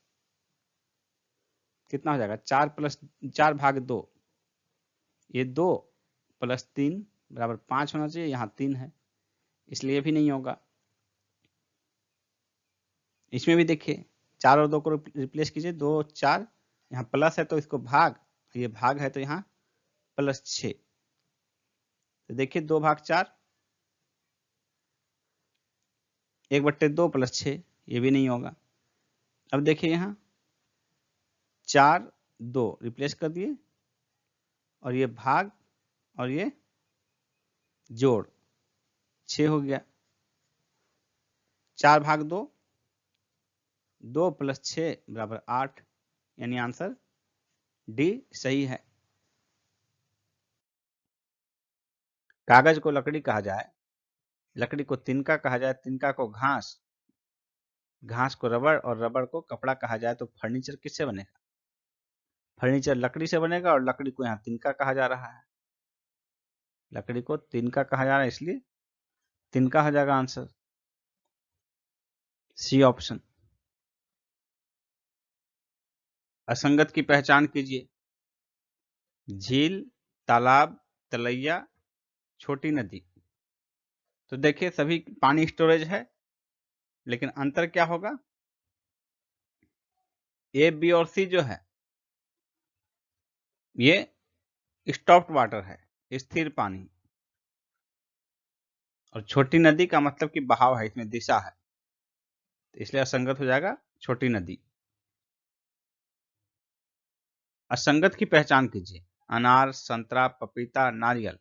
कितना हो जाएगा, 4 भाग 2, ये 2 प्लस 3 बराबर 5 होना चाहिए, यहाँ 3 है, इसलिए भी नहीं होगा। इसमें भी देखिए 4 और 2 को रिप्लेस कीजिए, 2 4, यहाँ प्लस है तो इसको भाग, ये भाग है तो यहाँ प्लस 6, तो देखिए 2 भाग 4, 1/2 प्लस 6, ये भी नहीं होगा। अब देखिए यहाँ 4 2 रिप्लेस कर दिए, और ये भाग और ये जोड़ 6 हो गया, 4 भाग 2, 2 प्लस 6 बराबर 8, यानी आंसर डी सही है। कागज को लकड़ी कहा जाए, लकड़ी को तिनका कहा जाए, तिनका को घास, घास को रबड़, और रबड़ को कपड़ा कहा जाए, तो फर्नीचर किससे बनेगा? फर्नीचर लकड़ी से बनेगा, और लकड़ी को यहाँ तिनका कहा जा रहा है, लकड़ी को तिनका कहा जा रहा है, इसलिए तिनका हो जाएगा आंसर, सी ऑप्शन। असंगत की पहचान कीजिए। झील, तालाब, तलैया, छोटी नदी। तो देखिए सभी पानी स्टोरेज है, लेकिन अंतर क्या होगा? ए, बी और सी जो है ये स्टॉप्ड वाटर है, स्थिर पानी, और छोटी नदी का मतलब कि बहाव है, इसमें दिशा है, तो इसलिए असंगत हो जाएगा छोटी नदी। असंगत की पहचान कीजिए। अनार, संतरा, पपीता, नारियल।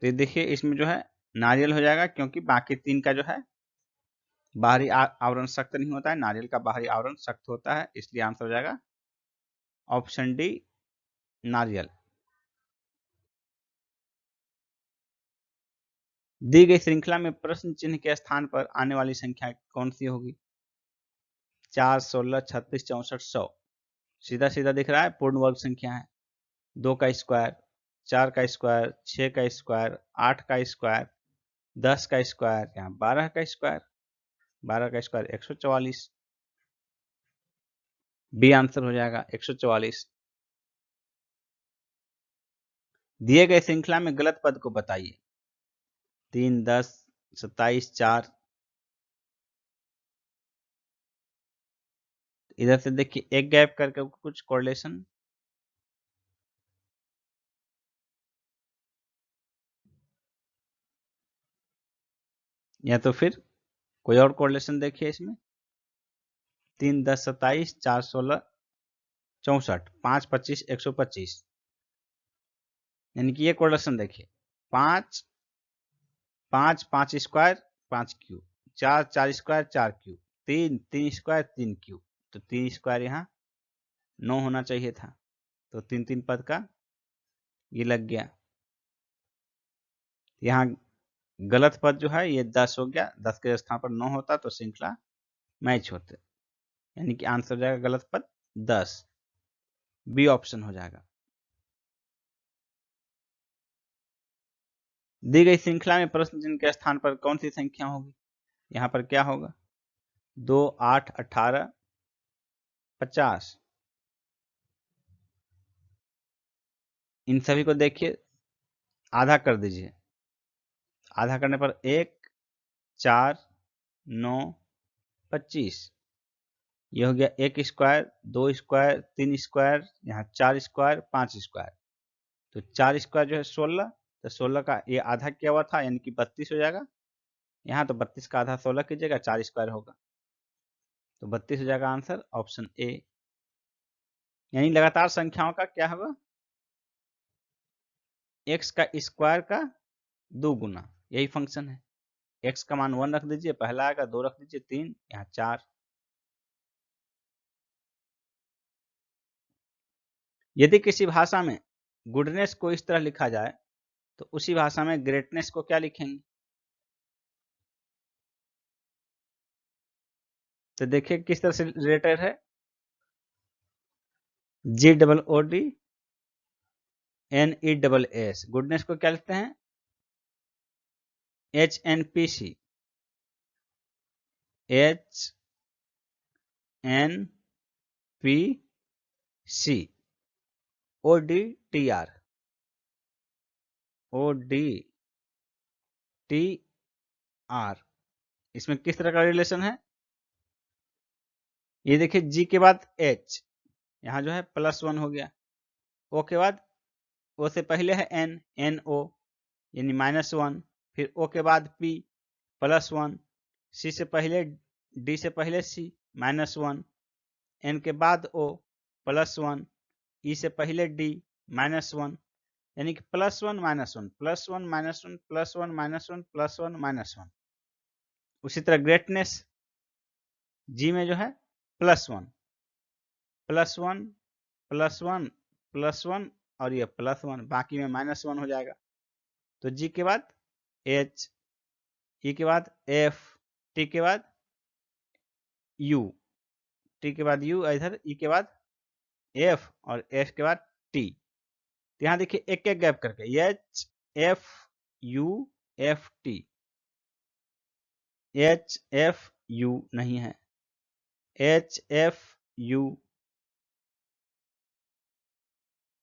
तो देखिए इसमें जो है नारियल हो जाएगा, क्योंकि बाकी 3 का जो है बाहरी आवरण सख्त नहीं होता है, नारियल का बाहरी आवरण सख्त होता है, इसलिए आंसर हो जाएगा ऑप्शन डी, नारियल। दी गई श्रृंखला में प्रश्न चिन्ह के स्थान पर आने वाली संख्या कौन सी होगी? 4, 16, 36, 64, 100। सीधा सीधा दिख रहा है, पूर्ण वर्ग संख्या है। 2 का स्क्वायर, 4 का स्क्वायर, 6 का स्क्वायर, 8 का स्क्वायर, 10 का स्क्वायर, यहाँ 12 का स्क्वायर, 12 का स्क्वायर 144, बी आंसर हो जाएगा 144। दिए गए श्रृंखला में गलत पद को बताइए। 3, 10, 27, 4। इधर से देखिए एक गैप करके कुछ कोरिलेशन, या तो फिर कोई और कोरिलेशन देखिए इसमें। 3, 10, 27, 4, 16, 64, 5, 25, 125, यानी कि ये कोरिलेशन देखिए। 5, 5, 5 square 5 cube, 4, 4 square 4 cube, 3, 3 square 3 cube, तो 3 स्क्वायर यहाँ 9 होना चाहिए था, तो 3 3 पद का ये लग गया। यहाँ गलत पद जो है ये 10 हो गया, 10 के स्थान पर 9 होता तो श्रृंखला मैच होते, यानी कि आंसर हो जाएगा गलत पद 10, बी ऑप्शन हो जाएगा। दी गई श्रृंखला में प्रश्न चिन्ह के स्थान पर कौन सी संख्या होगी? यहाँ पर क्या होगा? 2, 8, 18, 50। इन सभी को देखिए आधा कर दीजिए, आधा करने पर 1, 4, 9, 25। यह हो गया 1 स्क्वायर, 2 स्क्वायर, 3 स्क्वायर, यहाँ 4 स्क्वायर, 5 स्क्वायर, तो 4 स्क्वायर जो है 16, तो 16 का ये आधा किया हुआ था, यानी कि 32 हो जाएगा। यहाँ तो 32 का आधा 16 कीजिएगा, 4 स्क्वायर होगा, तो 32 हो जाएगा आंसर ऑप्शन ए। यानी लगातार संख्याओं का क्या होगा? x का स्क्वायर का 2 गुना, यही फंक्शन है। x का मान 1 रख दीजिए, पहला आएगा, 2 रख दीजिए, 3, यहाँ 4। यदि किसी भाषा में गुडनेस को इस तरह लिखा जाए तो उसी भाषा में ग्रेटनेस को क्या लिखेंगे? तो देखिए किस तरह से रिलेटेड है। GOODNESS, गुडनेस को क्या लिखते हैं? HNPC, ODTR, इसमें किस तरह का रिलेशन है? ये देखिए G के बाद H, यहाँ जो है +1 हो गया। O के बाद, O से पहले है N, NO यानी -1, फिर O के बाद P +1, C से पहले, D से पहले C -1, N के बाद O +1, E से पहले D -1, यानी कि +1 -1 +1 -1 +1 -1 +1 -1। उसी तरह ग्रेटनेस G में जो है +1 +1 +1 +1 और ये +1, बाकी में -1 हो जाएगा। तो G के बाद H, E के बाद F, T के बाद U, T के बाद U, इधर E के बाद F और F के बाद T। तो यहाँ देखिए एक एक गैप करके H F U F T, H F U नहीं है, H F U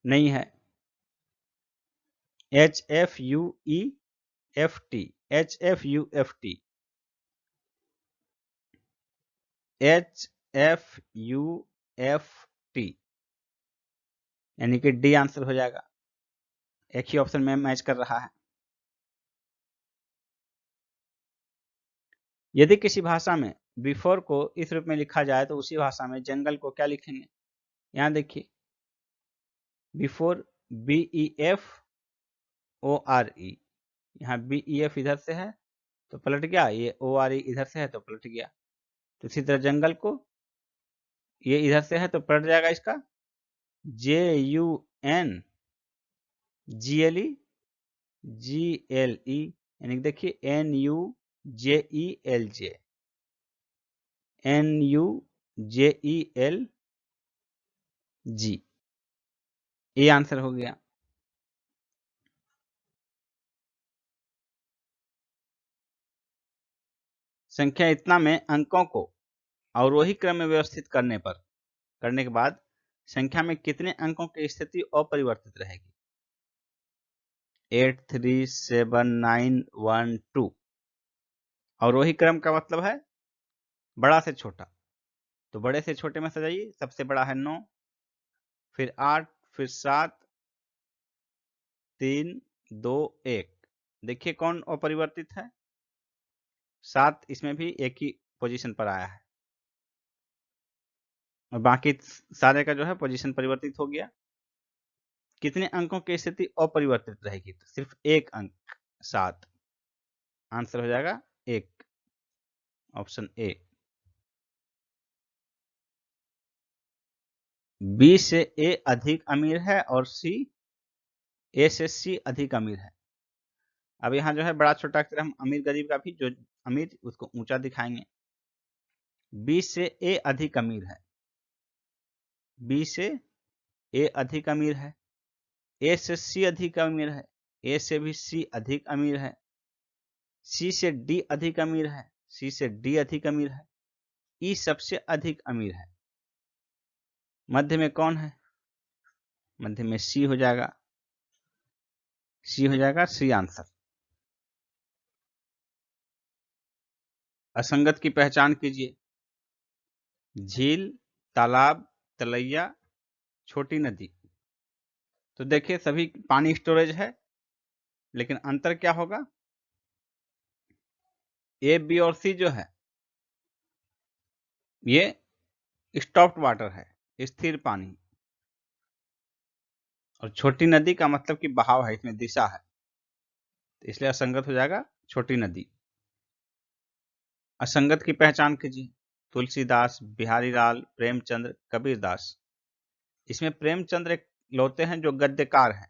नहीं है, H F U E F T, H F U F T, H F U F T, यानी कि डी आंसर हो जाएगा। एक ही ऑप्शन में मैच कर रहा है। यदि किसी भाषा में बिफोर को इस रूप में लिखा जाए तो उसी भाषा में जंगल को क्या लिखेंगे? यहाँ देखिए बिफोर BEFORE, यहाँ BEF इधर से है तो पलट गया, ये ORE इधर से है तो पलट गया। तो इसी तरह जंगल को ये इधर से है तो पलट जाएगा इसका JUNGLE यानी कि देखिए NUJELJ ये आंसर हो गया। संख्या इतना में अंकों को अवरोही क्रम में व्यवस्थित करने के बाद संख्या में कितने अंकों की स्थिति अपरिवर्तित रहेगी? 8 3 7 9 1 2। अवरोही क्रम का मतलब है बड़ा से छोटा, तो बड़े से छोटे में सजाइए। सबसे बड़ा है 9, फिर 8, फिर 7 3 2 1। देखिए कौन अपरिवर्तित है? 7 इसमें भी एक ही पोजीशन पर आया है और बाकी सारे का जो है पोजीशन परिवर्तित हो गया। कितने अंकों की स्थिति अपरिवर्तित रहेगी? तो सिर्फ एक अंक 7, आंसर हो जाएगा 1, ऑप्शन ए। बी से ए अधिक अमीर है और ए से सी अधिक अमीर है। अब यहाँ जो है बड़ा छोटा अक्षर हम अमीर गरीब का भी, जो अमीर उसको ऊंचा दिखाएंगे। बी से ए अधिक अमीर है, बी से ए अधिक अमीर है, ए से सी अधिक अमीर है, ए से भी सी अधिक अमीर है, सी से डी अधिक अमीर है, सी से डी अधिक अमीर है, ई सबसे अधिक अमीर है। मध्य में कौन है? मध्य में सी हो जाएगा, सी हो जाएगा सी आंसर। असंगत की पहचान कीजिए। झील, तालाब, तलैया, छोटी नदी। तो देखिए सभी पानी स्टोरेज है, लेकिन अंतर क्या होगा? ए बी और सी जो है ये स्टॉप्ड वाटर है, स्थिर पानी, और छोटी नदी का मतलब कि बहाव है, इसमें दिशा है, तो इसलिए असंगत हो जाएगा छोटी नदी। असंगत की पहचान कीजिए। तुलसीदास, बिहारी लाल, प्रेमचंद्र, कबीरदास। इसमें प्रेमचंद्र एक इकलौते हैं जो गद्यकार हैं।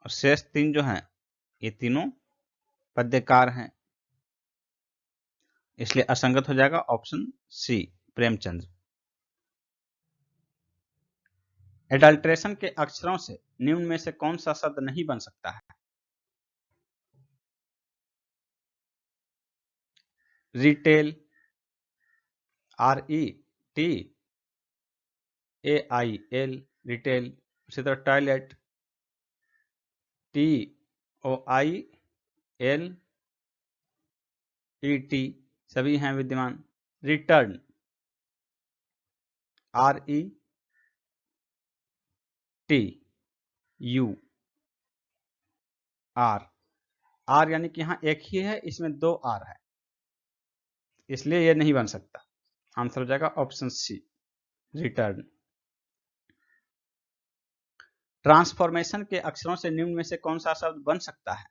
और शेष 3 जो हैं ये तीनों पद्यकार हैं, इसलिए असंगत हो जाएगा ऑप्शन सी प्रेमचंद। एडल्ट्रेशन के अक्षरों से निम्न में से कौन सा शब्द नहीं बन सकता है? Retail, RETAIL retail. उसी तरह टॉयलेट, TOILET सभी हैं विद्यमान। रिटर्न, RETUR यानी कि यहाँ एक ही है, इसमें 2 R है, इसलिए ये नहीं बन सकता। आंसर हो जाएगा ऑप्शन सी रिटर्न। ट्रांसफॉर्मेशन के अक्षरों से निम्न में से कौन सा शब्द बन सकता है?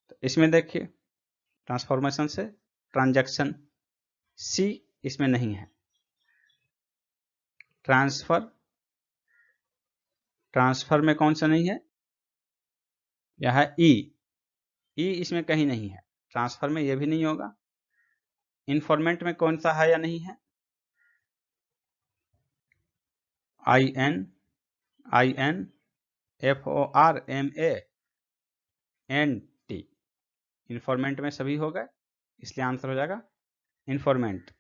तो इसमें देखिए ट्रांसफॉर्मेशन से ट्रांजैक्शन, सी इसमें नहीं है। ट्रांसफर में कौन सा नहीं है? यह है ई इसमें कहीं नहीं है। ट्रांसफर में यह भी नहीं होगा। इन्फॉर्मेंट में कौन सा है या नहीं है? INFORMANT, इन्फॉर्मेंट में सभी हो गए, इसलिए आंसर हो जाएगा इन्फॉर्मेंट।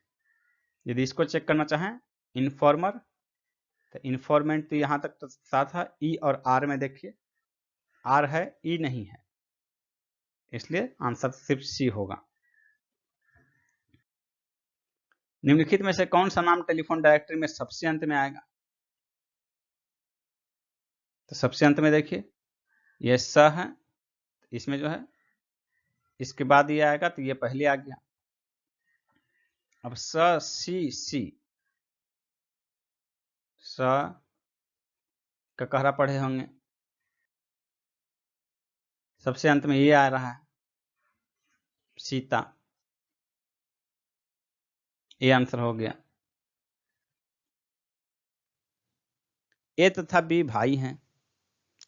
यदि इसको चेक करना चाहें इन्फॉर्मर, तो इन्फॉर्मेंट तो यहां तक तो साथ है, ई और आर में देखिए आर है, ई नहीं है, इसलिए आंसर सिर्फ सी होगा। निम्नलिखित में से कौन सा नाम टेलीफोन डायरेक्टरी में सबसे अंत में आएगा? तो सबसे अंत में देखिए ये स है, इसमें जो है इसके बाद ये आएगा, तो ये पहले आ गया। अब स सी सी, स ककहरा पढ़े होंगे, सबसे अंत में ये आ रहा है सीता, ये आंसर हो गया। ए तथा बी भाई हैं,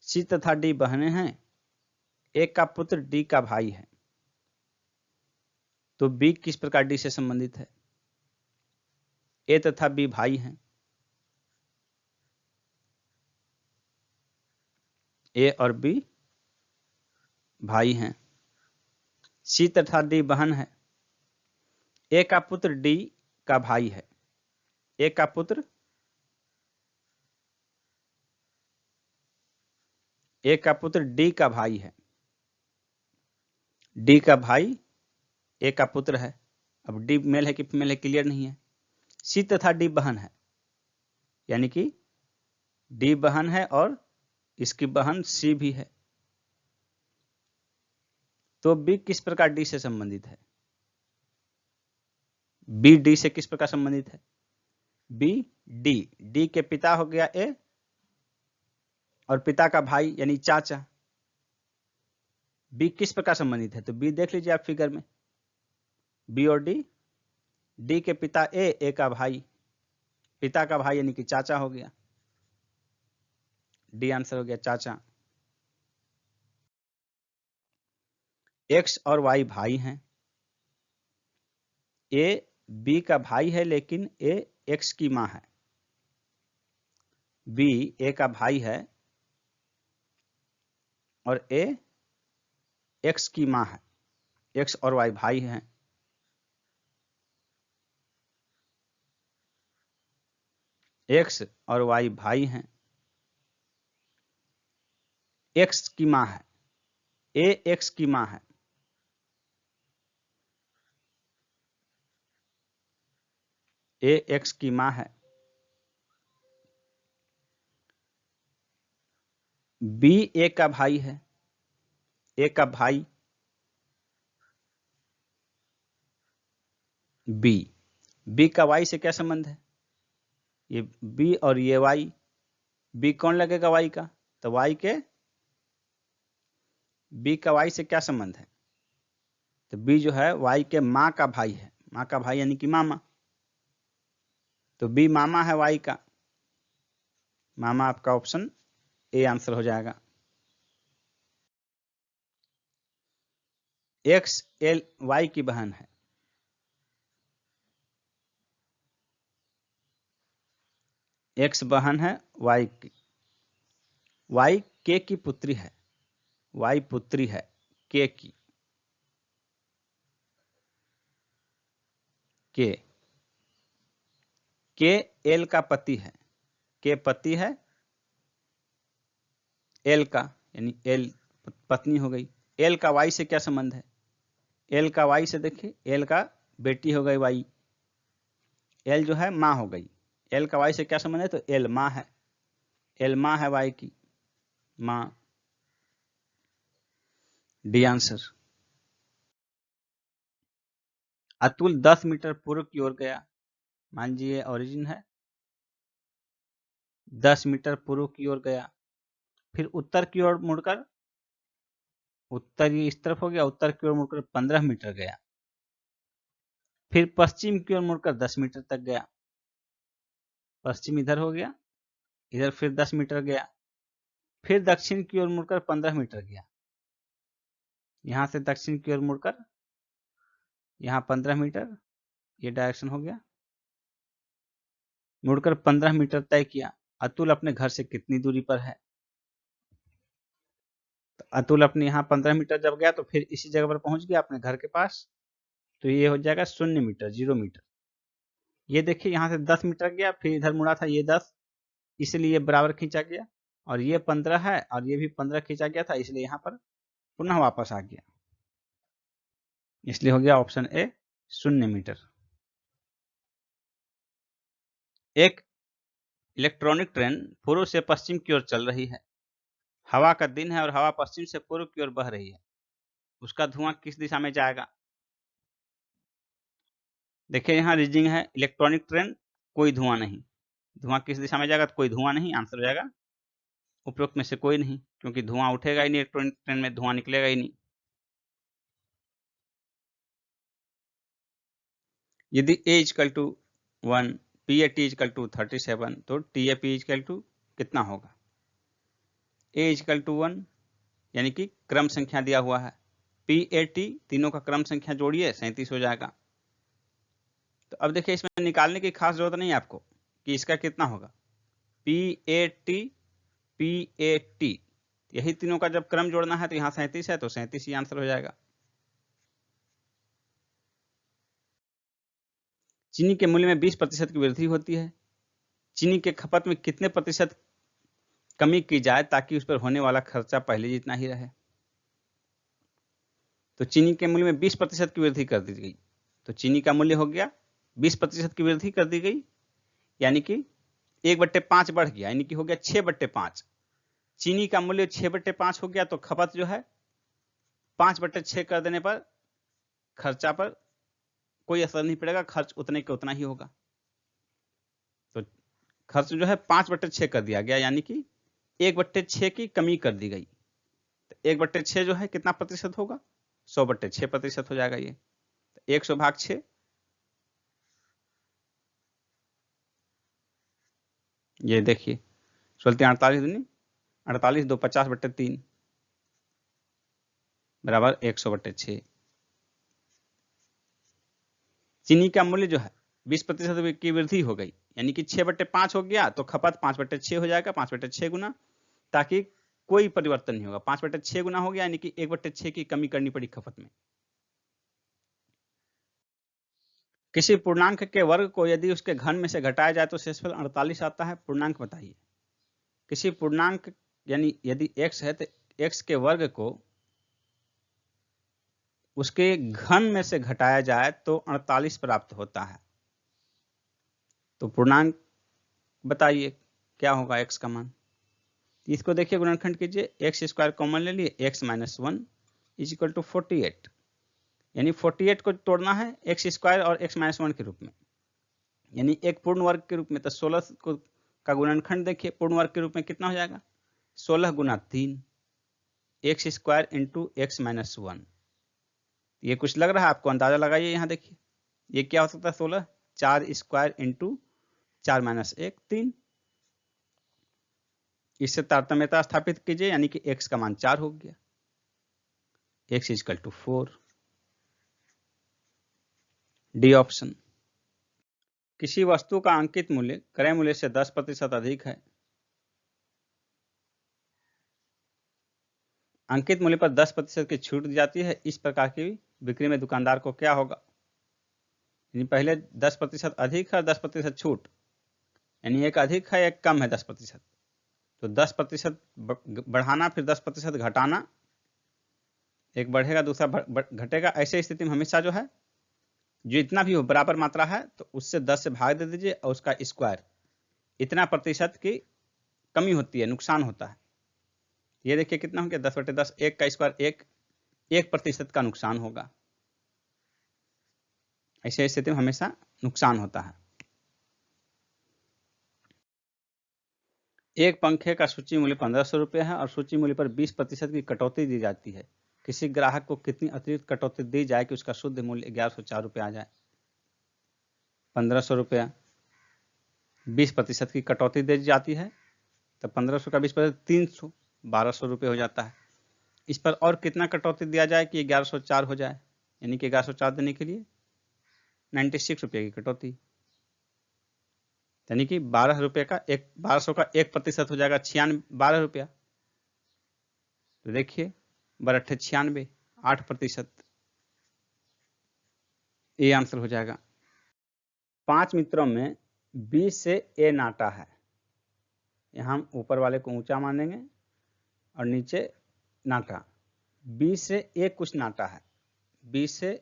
सी तथा डी बहनें हैं, ए का पुत्र डी का भाई है, तो बी किस प्रकार डी से संबंधित है? ए तथा बी भाई हैं, ए और बी भाई हैं। सी तथा डी बहन है, ए का पुत्र डी का भाई है, ए का पुत्र डी का भाई है, डी का भाई ए का पुत्र है। अब डी मेल है कि फीमेल है क्लियर नहीं है। सी तथा डी बहन है, यानी कि डी बहन है और इसकी बहन सी भी है, तो बी किस प्रकार डी से संबंधित है? बी डी से किस प्रकार संबंधित है? बी डी के पिता हो गया ए और पिता का भाई यानी चाचा, बी किस प्रकार संबंधित है? तो बी देख लीजिए आप फिगर में, बी और डी के पिता ए का भाई, पिता का भाई यानी कि चाचा हो गया, डी आंसर हो गया चाचा। एक्स और वाई भाई हैं, ए बी का भाई है लेकिन ए एक्स की मां है, बी ए का भाई है और ए एक्स की मां है। एक्स और वाई भाई हैं, एक्स और वाई भाई हैं, एक्स की मां है, ए एक्स की मां है, ए एक्स की मां है। बी ए का भाई है, ए का भाई बी का वाई से क्या संबंध है? ये बी और ये वाई, बी कौन लगेगा वाई का? तो बी का वाई से क्या संबंध है? तो बी जो है वाई के माँ का भाई है, माँ का भाई यानी कि मामा, तो बी मामा है वाई का, मामा आपका ऑप्शन ए आंसर हो जाएगा। एक्स एल वाई की बहन है, एक्स बहन है वाई की, वाई के की पुत्री है, वाई पुत्री है के की, के एल का पति है, के पति है एल का, यानी एल पत्नी हो गई। एल का वाई से क्या संबंध है, एल का वाई से देखिए, एल का बेटी हो गई वाई, एल जो है माँ हो गई, एल का वाई से क्या संबंध है, तो एल माँ है, एल माँ है वाई की, माँ, डी आंसर। अतुल 10 मीटर पूर्व की ओर गया, मान लीजिए ओरिजिन है, 10 मीटर पूर्व की ओर गया, फिर उत्तर की ओर मुड़कर, उत्तर ये इस तरफ हो गया, उत्तर की ओर मुड़कर 15 मीटर गया, फिर पश्चिम की ओर मुड़कर 10 मीटर तक गया, पश्चिम इधर हो गया, इधर फिर 10 मीटर गया, फिर दक्षिण की ओर मुड़कर 15 मीटर गया, यहां से दक्षिण की ओर मुड़कर यहाँ 15 मीटर, ये डायरेक्शन हो गया, मुड़कर 15 मीटर तय किया। अतुल अपने घर से कितनी दूरी पर है, तो अतुल अपने यहाँ 15 मीटर जब गया तो फिर इसी जगह पर पहुंच गया अपने घर के पास, तो ये हो जाएगा 0 मीटर, 0 मीटर। ये देखिए यहाँ से 10 मीटर गया, फिर इधर मुड़ा था ये 10, इसलिए ये बराबर खींचा गया, और ये 15 है और ये भी 15 खींचा गया था, इसलिए यहाँ पर पुनः वापस आ गया, इसलिए हो गया ऑप्शन ए 0 मीटर। एक इलेक्ट्रॉनिक ट्रेन पूर्व से पश्चिम की ओर चल रही है, हवा का दिन है और हवा पश्चिम से पूर्व की ओर बह रही है, उसका धुआं किस दिशा में जाएगा। देखिए यहाँ रीजनिंग है, इलेक्ट्रॉनिक ट्रेन कोई धुआं नहीं, धुआं किस दिशा में जाएगा, तो कोई धुआं नहीं, आंसर हो जाएगा उपरोक्त में से कोई नहीं, क्योंकि धुआं उठेगा ही नहीं, इलेक्ट्रॉनिक ट्रेन में धुआं निकलेगा ही नहीं। यदि a equal to 1, PAT equal to 37, तो TAP इक्वल टू कितना होगा, a इक्वल टू 1 यानी कि क्रम संख्या दिया हुआ है, PAT तीनों का क्रम संख्या जोड़िए 37 हो जाएगा। तो अब देखिए इसमें निकालने की खास जरूरत नहीं है आपको कि इसका कितना होगा, PAT यही तीनों का जब क्रम जोड़ना है तो यहाँ 37 है, तो 37 ही आंसर हो जाएगा। चीनी के मूल्य में 20% की वृद्धि होती है, चीनी के खपत में कितने प्रतिशत कमी की जाए ताकि उस पर होने वाला खर्चा पहले जितना ही रहे। तो चीनी के मूल्य में 20% की वृद्धि कर दी गई, तो चीनी का मूल्य हो गया 20% की वृद्धि कर दी गई, यानी कि 1/5 बढ़ गया, यानी कि हो गया 6/5। चीनी का मूल्य 6/5 हो गया, तो खपत जो है 5/6 कर देने पर खर्चा पर कोई असर नहीं पड़ेगा, खर्च उतने के उतना ही होगा। तो खर्च जो है 5/6 कर दिया गया, यानी कि 1/6 की कमी कर दी गई, तो 1/6 जो है कितना प्रतिशत होगा, 100/6% हो जाएगा ये, 100/6, ये देखिए 48 2 50/3 बराबर 100/6। चीनी का मूल्य जो है 20% की वृद्धि हो गई, यानी कि 6/5 हो गया, तो खपत 5/6 हो जाएगा, 5/6 गुना, ताकि कोई परिवर्तन नहीं होगा, 5/6 गुना हो गया, यानी कि 1/6 की कमी करनी पड़ी खपत में। किसी पूर्णांक के वर्ग को यदि उसके घन में से घटाया जाए तो शेषफल 48 आता है, पूर्णांक बताइए। किसी पूर्णांक यानी यदि x है तो x के वर्ग को उसके घन में से घटाया जाए तो 48 प्राप्त होता है, तो पूर्णांक बताइए क्या होगा x का मान। इसको देखिए गुणनखंड कीजिए, x² कॉमन ले लिए, x - 1 इज इक्वल टू 48, यानी 48 को तोड़ना है x² और x - 1 के रूप में, यानी एक पूर्ण वर्ग के रूप में, तो 16 का गुणनखंड देखिए पूर्ण वर्ग के रूप में कितना हो जाएगा, 16 × 3 x² इंटू x - 1, ये कुछ लग रहा है आपको, अंदाजा लगाइए। यहाँ देखिए ये क्या हो सकता है, 16, 4 स्क्वायर इंटू 4 माइनस 1, 3। इससे तारतम्यता स्थापित कीजिए, यानी कि x का मान 4 हो गया, x equal to 4। D option. किसी वस्तु का अंकित मूल्य क्रय मूल्य से 10% अधिक है। अंकित मूल्य पर 10% की छूट दी जाती है। इस प्रकार की बिक्री में दुकानदार को क्या होगा? यानी पहले 10% अधिक है और 10% छूट, यानी एक अधिक है एक कम है 10%। तो 10% बढ़ाना फिर 10% घटाना, एक बढ़ेगा दूसरा घटेगा। ऐसे स्थिति में हमेशा जो है जो इतना भी हो बराबर मात्रा है तो उससे 10 से भाग दे दीजिए और उसका स्क्वायर, इतना प्रतिशत की कमी होती है, नुकसान होता है। ये देखिए कितना हो गया, 10/10, 1 का स्क्वायर 1% का नुकसान होगा। ऐसे स्थिति में हमेशा नुकसान होता है। एक पंखे का सूची मूल्य 1500 रुपये है और सूची मूल्य पर 20% की कटौती दी जाती है। किसी ग्राहक को कितनी अतिरिक्त कटौती दी जाए कि उसका शुद्ध मूल्य 1104 रुपये आ जाए? 1500 रुपया, 20% की कटौती दी जाती है, तो 1500 का 20% 300, 1200 रुपये हो जाता है। इस पर और कितना कटौती दिया जाए कि 1104 हो जाए? यानी कि 1104 देने के लिए 96 रुपये की कटौती, यानी कि 12 रुपये का 1200 का 1% हो जाएगा 12 रुपया। तो देखिए 12×96, 8%। ये आंसर हो जाएगा। 5 मित्रों में बी से ए नाटा है। यहाँ हम ऊपर वाले को ऊंचा मानेंगे और नीचे नाटा। बी से ए कुछ नाटा है, बी से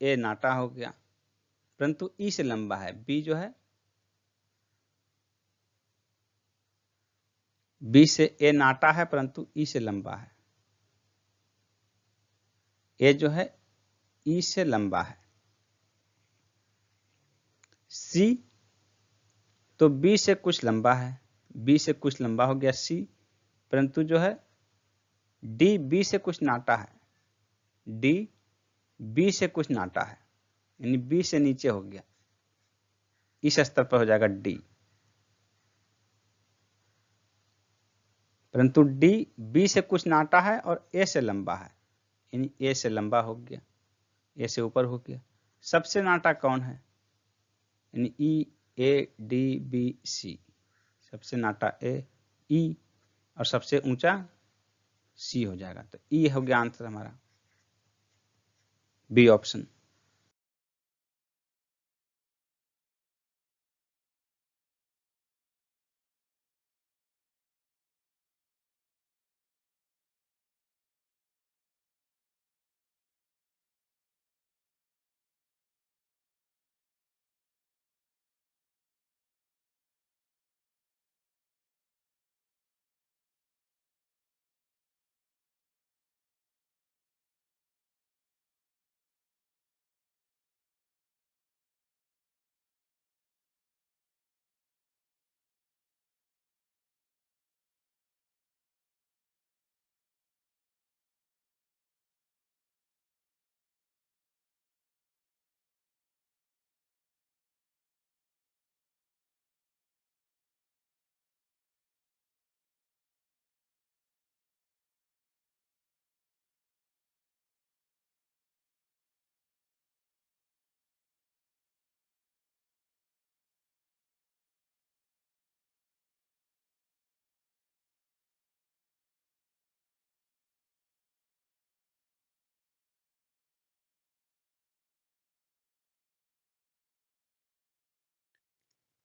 ए नाटा हो गया, परंतु ई से लंबा है। बी जो है बी से ए नाटा है परंतु ई से लंबा है। ए जो है ई से लंबा है। सी तो बी से कुछ लंबा है, बी से कुछ लंबा हो गया सी, परंतु जो है डी बी से कुछ नाटा है, डी बी से कुछ नाटा है, यानी बी से नीचे हो गया, इस स्तर पर हो जाएगा डी। परंतु डी बी से कुछ नाटा है और ए से लंबा है, यानी ए से लंबा हो गया, ए से ऊपर हो गया। सबसे नाटा कौन है? यानी ई ए डी बी सी, सबसे नाटा ए ई और सबसे ऊंचा सी हो जाएगा। तो ई हो गया आंसर हमारा, बी ऑप्शन।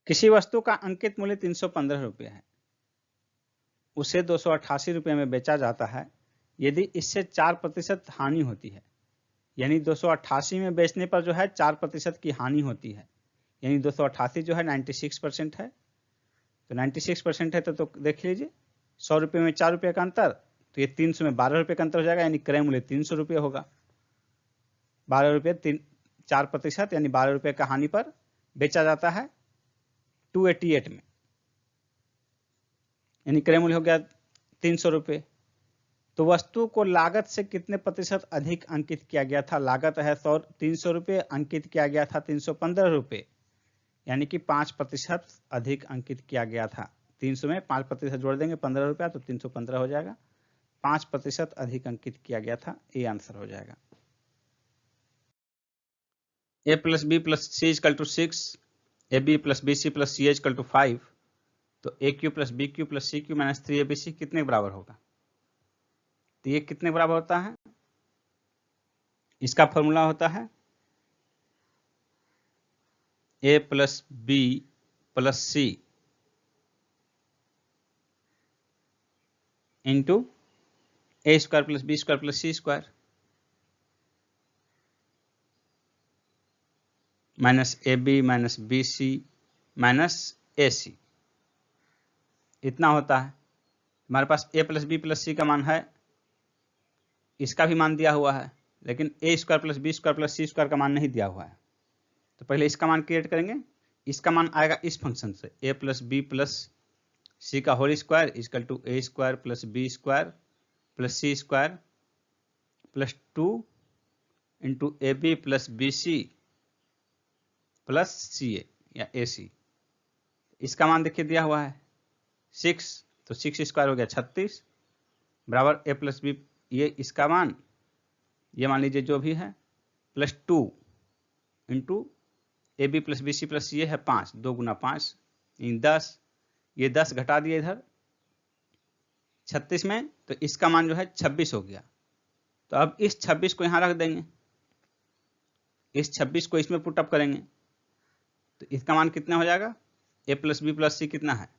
किसी वस्तु का अंकित मूल्य 315 रुपये है, उसे 288 रुपये में बेचा जाता है। यदि इससे 4% हानि होती है, यानी 288 में बेचने पर जो है 4% की हानि होती है, यानी 288 जो है 96% है, तो 96% है तो देख लीजिए 100 रुपये में 4 रुपये का अंतर, तो ये 300 में 12 रुपये का अंतर हो जाएगा, यानी क्रय मूल्य 300 रुपये होगा। 12 रुपये 4%, यानी 12 रुपये का हानि पर बेचा जाता है 288 में, यानी क्रय मूल्य हो गया 300 रुपये। तो वस्तु को लागत से कितने प्रतिशत अधिक अंकित किया गया था? लागत है 300 रुपये, अंकित किया गया था 315 रुपये, यानी कि 5% अधिक अंकित किया गया था। 300 में 5% जोड़ देंगे 15 रुपया तो 315 हो जाएगा। 5% अधिक अंकित किया गया था, ये आंसर हो जाएगा। a plus B plus C equal to 6, A B plus B C plus C equal to 5, तो A cube plus B cube plus C cube minus 3abc कितने के बराबर होगा? तो ये कितने बराबर होता है? इसका फॉर्मूला होता है a plus B plus C into A square plus B square plus C square minus A B minus B C minus A C, इतना होता है। हमारे पास a plus B plus C का मान है, इसका भी मान दिया हुआ है, लेकिन A square plus B square plus C square का मान नहीं दिया हुआ है। तो पहले इसका मान क्रिएट करेंगे। इसका मान आएगा इस फंक्शन से, a plus B plus C का whole square equal to A square plus B square plus C square plus 2 into A B plus B C plus C A या ए सी। इसका मान देखिए दिया हुआ है 6, तो 6 स्क्वायर हो गया 36 बराबर ए प्लस बी, ये इसका मान, ये मान लीजिए जो भी है, plus 2 into A B plus B C plus ये है 5, 2 गुना 5 10, ये 10 घटा दिए इधर 36 में, तो इसका मान जो है 26 हो गया। तो अब इस 26 को यहाँ रख देंगे, इस 26 को इसमें पुटअप करेंगे, तो इसका मान कितना हो जाएगा? ए प्लस बी प्लस सी कितना है?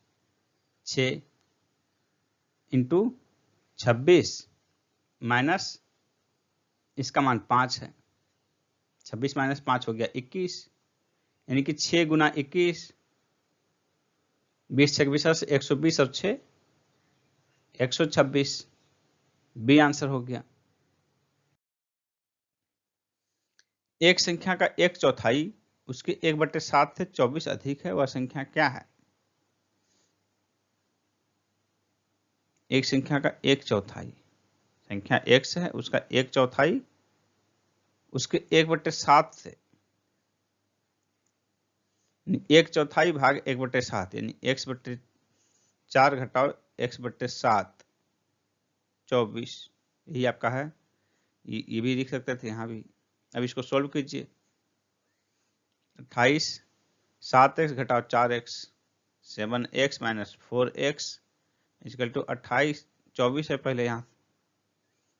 6 इंटू 26 माइनस इसका मान 5 है, 26 माइनस 5 हो गया 21, यानी कि 6 गुना 21, 20 26 120 और 6 126, बी आंसर हो गया। एक संख्या का 1/4 उसके 1/7 से 24 अधिक है, वह संख्या क्या है? एक संख्या का 1/4, संख्या x है, उसका 1/4 उसके 1/7 से, 1/4 भाग 1/7 यानी x/4 घटाओ x/7 24, यही आपका है। ये भी लिख सकते थे यहाँ भी। अब इसको सोल्व कीजिए, 28 7x घटाओ 4x 7x minus 4x equal to 28, 24 है पहले यहाँ,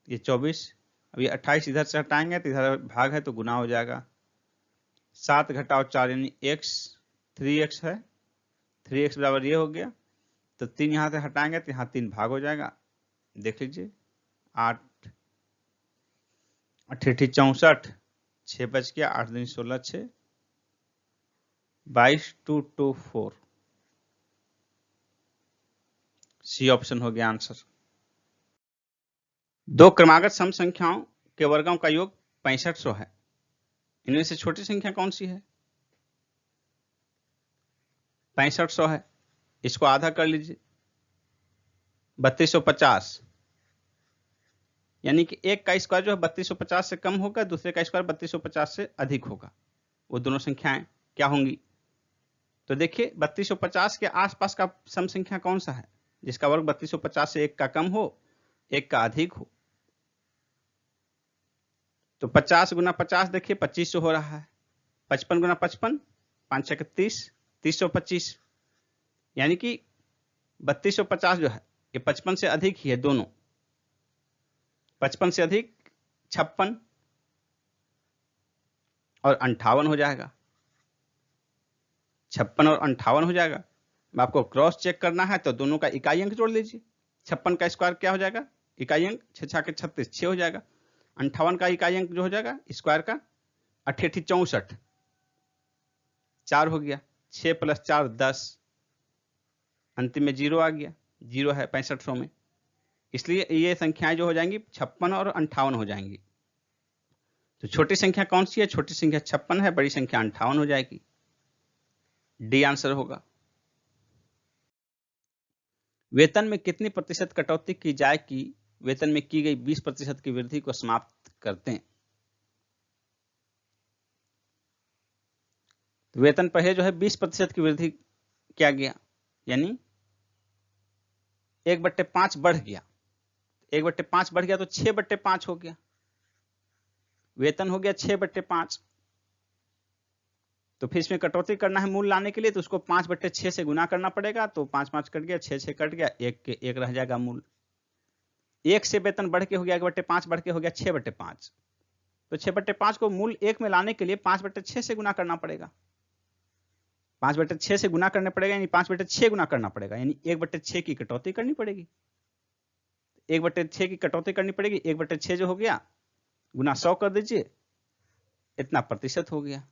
ये 24, अब ये 28 इधर से हटाएंगे तो इधर भाग है तो गुना हो जाएगा। 7 घटाओ 4 यानी x 3x है, 3x बराबर ये हो गया, तो 3 यहाँ से हटाएंगे तो यहाँ 3 भाग हो जाएगा। देख लीजिए 8 8 64, 6 बच गया, 8 दूनी 16 6 22 2 2 4, सी ऑप्शन हो गया आंसर। दो क्रमागत सम संख्याओं के वर्गों का योग 6500 है, इनमें से छोटी संख्या कौन सी है? 6500 है, इसको आधा कर लीजिए 3250, यानी कि एक का स्क्वायर जो है 3250 से कम होगा, दूसरे का स्क्वायर 3250 से अधिक होगा। वो दोनों संख्याएं क्या होंगी? तो देखिए 3250 के आसपास का सम संख्या कौन सा है जिसका वर्ग 3250 से एक का कम हो, एक का अधिक हो? तो 50 गुना 50 देखिए 2500 हो रहा है, 55 गुना 55 5 6 30 325, यानी कि 3250 जो है ये 55 से अधिक ही है, दोनों 55 से अधिक 56 और 58 हो जाएगा, 56 और 58 हो जाएगा। अब आपको क्रॉस चेक करना है तो दोनों का इकाई अंक जोड़ लीजिए। 56 का स्क्वायर क्या हो जाएगा? इकाई अंक 6 6 के 36 6 हो जाएगा। 58 का इकाई अंक जो हो जाएगा स्क्वायर का 8 8 64 4 हो गया, 6 + 4 10, अंतिम में 0 आ गया, 0 है 6500 में, इसलिए ये संख्याएं जो हो जाएंगी 56 और 58 हो जाएंगी। तो छोटी संख्या कौन सी है? छोटी संख्या 56 है, बड़ी संख्या 58 हो जाएगी, डी आंसर होगा। वेतन में कितनी प्रतिशत कटौती की जाए कि वेतन में की गई 20% की वृद्धि को समाप्त करते हैं। तो वेतन पहले जो है 20% की वृद्धि किया गया, यानी 1/5 बढ़ गया। 1/5 बढ़ गया तो 6/5 हो गया। वेतन हो गया 6/5। तो फिर इसमें कटौती करना है मूल लाने के लिए, तो उसको 5/6 से गुना करना पड़ेगा। तो 5 कट गया, 6 कट गया, एक रह जाएगा मूल। 1 से वेतन बढ़ के हो गया 1/5, बढ़ के हो गया 6/5। तो 6/5 को मूल 1 में लाने के लिए 5/6 से गुना करना पड़ेगा। 5/6 से गुना करने पड़ेगा, यानी 5/6 गुना करना पड़ेगा, यानी 1/6 की कटौती करनी पड़ेगी। 1/6 की कटौती करनी पड़ेगी। 1/6 जो हो गया गुना 100 कर दीजिए, इतना प्रतिशत हो गया।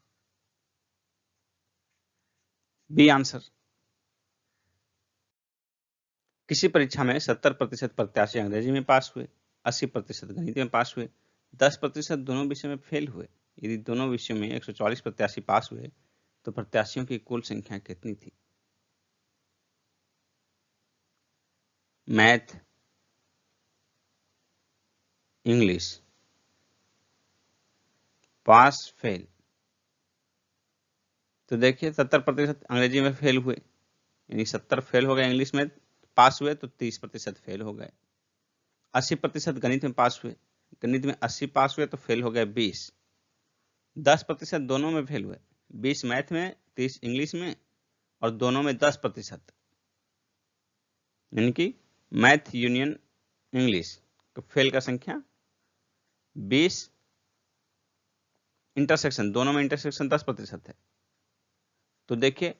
B answer. किसी परीक्षा में 70% प्रत्याशी अंग्रेजी में पास हुए, 80% गणित में पास हुए, 10% दोनों विषय में फेल हुए। यदि दोनों विषयों में 144 प्रत्याशी पास हुए तो प्रत्याशियों की कुल संख्या कितनी थी? Math, English, pass fail. तो देखिए 70% अंग्रेजी में फेल हुए, यानी 70 फेल हो गए। इंग्लिश में पास हुए तो 30% फेल हो गए। 80% गणित में पास हुए, गणित में 80 पास हुए तो फेल हो गए 20। 10% दोनों में फेल हुए, 20 मैथ में, 30 इंग्लिश में, और दोनों में 10%, यानी कि मैथ यूनियन इंग्लिश तो फेल का संख्या 20। इंटरसेक्शन, दोनों में इंटरसेक्शन 10% है। तो देखिए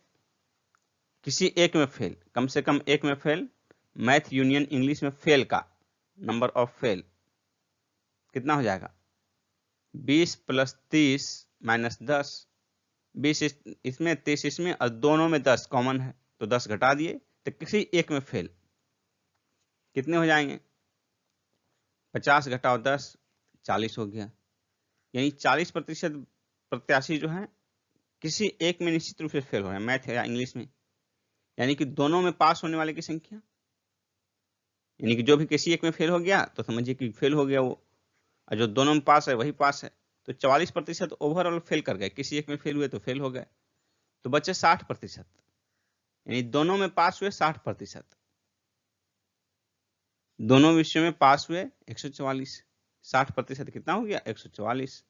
किसी एक में फेल, कम से कम एक में फेल, मैथ यूनियन इंग्लिश में फेल का नंबर ऑफ फेल कितना हो जाएगा? 20 + 30 - 10। 20 इसमें, 30 इसमें, और दोनों में 10 कॉमन है तो 10 घटा दिए, तो किसी एक में फेल कितने हो जाएंगे? 50 घटाओ 10, 40 हो गया। यानी 40% प्रत्याशी जो है किसी एक में निश्चित रूप से फेल हो रहे हैं, मैथ या इंग्लिश में। यानी कि दोनों में पास होने वाले की संख्या, यानी कि जो भी किसी एक में फेल हो गया तो समझिए कि फेल हो गया वो, और जो दोनों में पास है वही पास है। तो 44% ओवरऑल फेल कर गए, किसी एक में फेल हुए तो फेल हो गए। तो बचे 60%, यानी दोनों में पास हुए 60%। दोनों विषयों में पास हुए 144, 60% कितना हो गया? 144।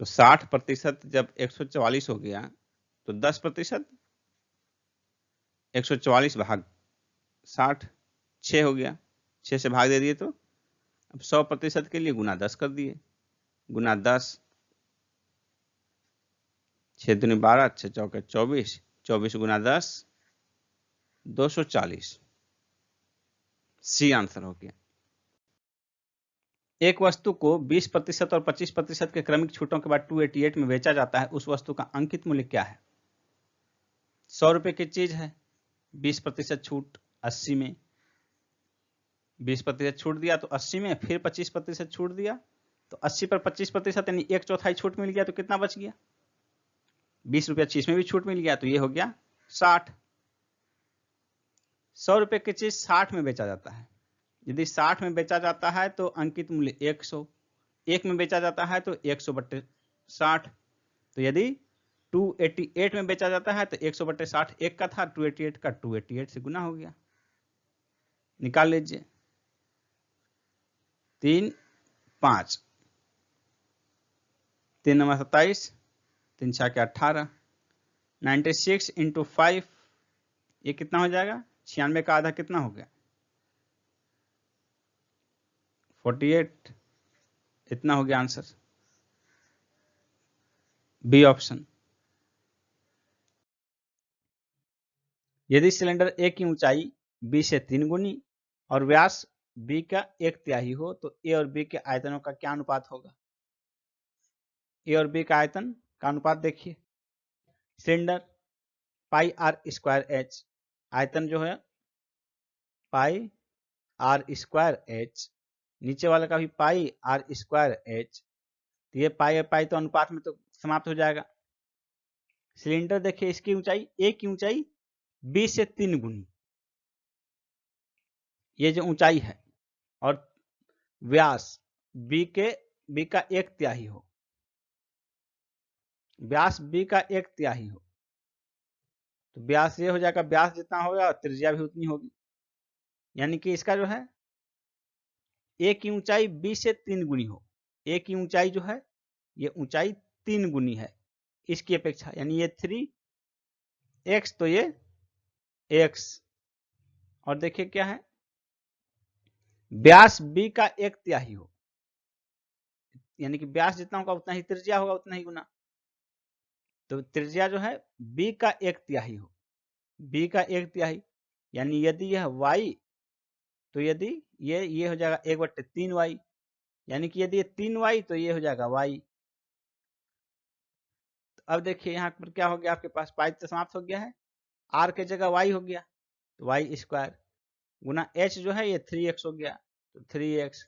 तो 60% जब 144 हो गया तो 10%, 144 भाग 60, 6 हो गया। 6 से भाग दे दिए तो अब 100% के लिए गुना 10 कर दिए, गुना 10, 6 दूनी 12, 6 चौके 24, 24 गुना 10, 240। सी आंसर हो गया। एक वस्तु को 20% और 25% के क्रमिक छूटों के बाद 288 में बेचा जाता है, उस वस्तु का अंकित मूल्य क्या है? 100 रुपए की चीज है, 20% छूट 80 में, 20% छूट दिया तो 80 में, फिर 25% छूट दिया तो 80 पर 25%, यानी 1/4 छूट मिल गया तो कितना बच गया? 20 रुपया चीज में भी छूट मिल गया तो ये हो गया 60। 100 रुपए की चीज 60 में बेचा जाता है। यदि 60 में बेचा जाता है तो अंकित मूल्य 100, 1 में बेचा जाता है तो 100/60। तो यदि 288 में बेचा जाता है तो 100/60 1 का था, 288 का 288 से गुना हो गया। निकाल लीजिए। 3, 5, 3 नंबर 27, 3 6 के 18, 96 × 5, ये कितना हो जाएगा? 96 का आधा कितना हो गया? 48, इतना हो गया आंसर। B option. यदि सिलेंडर ए की ऊंचाई बी से 3 गुनी और व्यास बी का 1/3 हो तो ए और बी के आयतनों का क्या अनुपात होगा? ए और बी का आयतन का अनुपात देखिए। सिलेंडर πr²h, आयतन जो है πr²h, नीचे वाले का भी πr²h, तो ये पाई और पाई तो अनुपात में तो समाप्त हो जाएगा। सिलेंडर देखिए, इसकी ऊंचाई, ए की ऊंचाई बी से 3 गुनी, ये जो ऊंचाई है और व्यास बी का 1/3 हो, व्यास बी का 1/3 हो, तो व्यास ये हो जाएगा, व्यास जितना होगा और त्रिज्या भी उतनी होगी। यानी कि इसका जो है ए की ऊंचाई बी से 3 गुनी हो। ए की ऊंचाई जो है ये ऊंचाई 3 गुनी है इसकी अपेक्षा, यानी ये 3x तो ये x। और देखिए क्या है, व्यास बी का 1/3 हो, यानी कि व्यास जितना होगा उतना ही त्रिज्या होगा, उतना ही गुना। तो त्रिज्या जो है बी का 1/3 हो, बी का 1/3, यानी यदि यह y, तो यदि ये हो जाएगा 1/3y, यानी कि यदि ये 3y तो ये हो जाएगा y। तो अब देखिए यहाँ पर क्या हो गया, आपके पास पाई तो समाप्त हो गया है, r के जगह y हो गया, तो y² गुना h जो है ये 3x हो गया, तो 3x,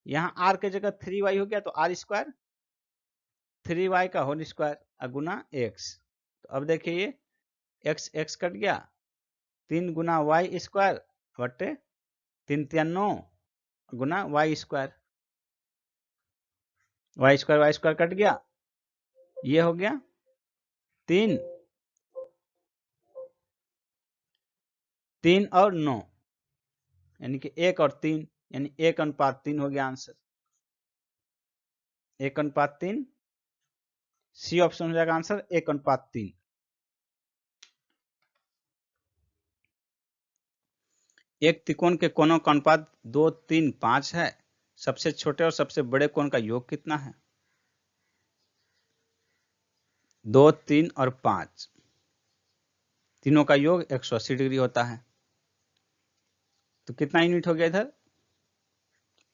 यहाँ r के जगह 3y हो गया, तो r², 3y का होल स्क्वायर गुना x। तो अब देखिए ये x कट गया, 3 गुना y² बटे 3 3 9 गुना y² कट गया, ये हो गया 3 और 9, यानी कि 1 और 3, यानी 1:3 हो गया आंसर, 1:3। सी ऑप्शन हो जाएगा आंसर 1:3। एक त्रिकोण के कोणों का अनुपात 2, 3, 5 है, सबसे छोटे और सबसे बड़े कोण का योग कितना है? 2, 3 और 5, तीनों का योग 180 डिग्री होता है। तो कितना यूनिट हो गया इधर?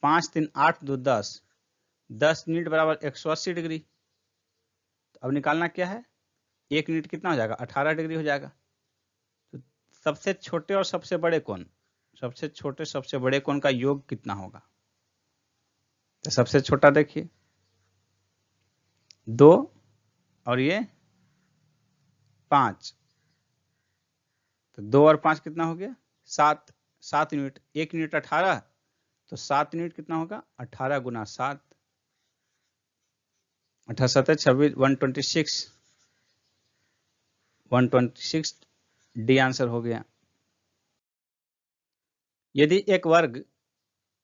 5 3 8 2 10, 10 यूनिट बराबर 180 डिग्री। तो अब निकालना क्या है, 1 यूनिट कितना हो जाएगा? 18 डिग्री हो जाएगा। तो सबसे छोटे और सबसे बड़े कोण, सबसे छोटे सबसे बड़े कोण का योग कितना होगा? तो सबसे छोटा देखिए 2 और ये 5, तो 2 और 5 कितना हो गया? 7, 7 यूनिट, 1 यूनिट 18, तो 7 यूनिट कितना होगा? 18 गुना 7, 18 7 26, 126 डी आंसर हो गया। यदि एक वर्ग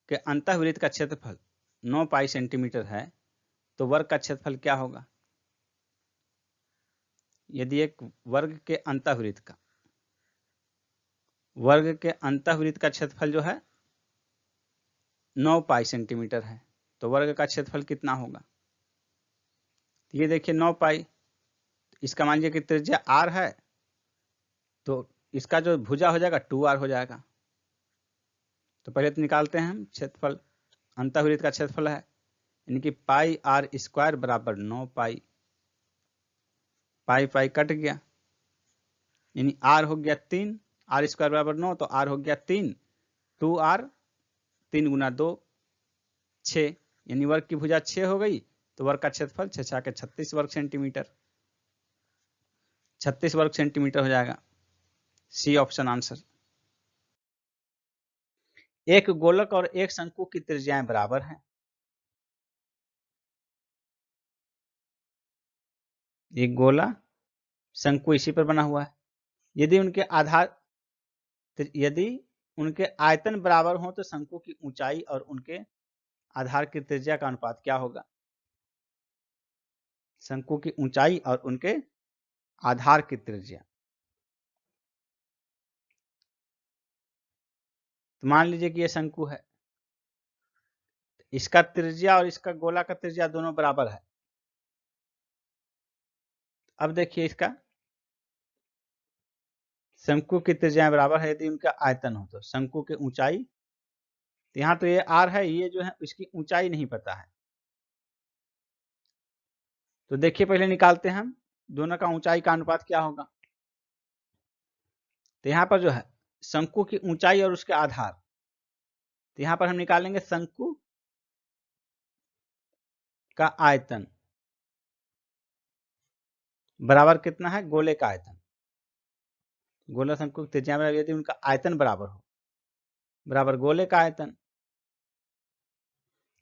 के अंतःवृत्त का क्षेत्रफल 9 पाई सेंटीमीटर है तो वर्ग का क्षेत्रफल क्या होगा? यदि एक वर्ग के अंतःवृत्त का क्षेत्रफल जो है 9 पाई सेंटीमीटर है तो वर्ग का क्षेत्रफल कितना होगा? ये देखिए 9 पाई, इसका मान लीजिए कि त्रिज्या r है, तो इसका जो भुजा हो जाएगा 2r हो जाएगा। तो पहले तो निकालते हैं हम क्षेत्रफल, अंतःवृत्त का क्षेत्रफल है, यानी कि पाई r² बराबर 9 पाई, पाई पाई कट गया, यानी r हो गया 3, r² बराबर 9, तो r हो गया 3, 2r, 3 गुना 2 6, यानी वर्ग की भुजा 6 हो गई, तो वर्ग का क्षेत्रफल 6 के 36 वर्ग सेंटीमीटर, 36 वर्ग सेंटीमीटर हो जाएगा। C option answer. एक गोलक और एक शंकु की त्रिज्याएं बराबर हैं। एक गोला शंकु इसी पर बना हुआ है, यदि उनके आयतन बराबर हो तो शंकु की ऊंचाई और उनके आधार की त्रिज्या का अनुपात क्या होगा? शंकु की ऊंचाई और उनके आधार की त्रिज्या, तो मान लीजिए कि यह शंकु है, इसका त्रिज्या और इसका गोला का त्रिज्या दोनों बराबर है। अब देखिए इसका शंकु की त्रिज्या बराबर है, यदि उनका आयतन हो तो शंकु की ऊंचाई, तो यहाँ तो ये r है, ये जो है इसकी ऊंचाई नहीं पता है, तो देखिए पहले निकालते हैं हम दोनों का ऊंचाई का अनुपात क्या होगा। तो यहाँ पर जो है शंकु की ऊंचाई और उसके आधार, तो यहाँ पर हम निकालेंगे शंकु का आयतन बराबर कितना है? गोले का आयतन, गोला शंकु की त्रिज्या में यदि उनका आयतन बराबर हो, बराबर गोले का आयतन,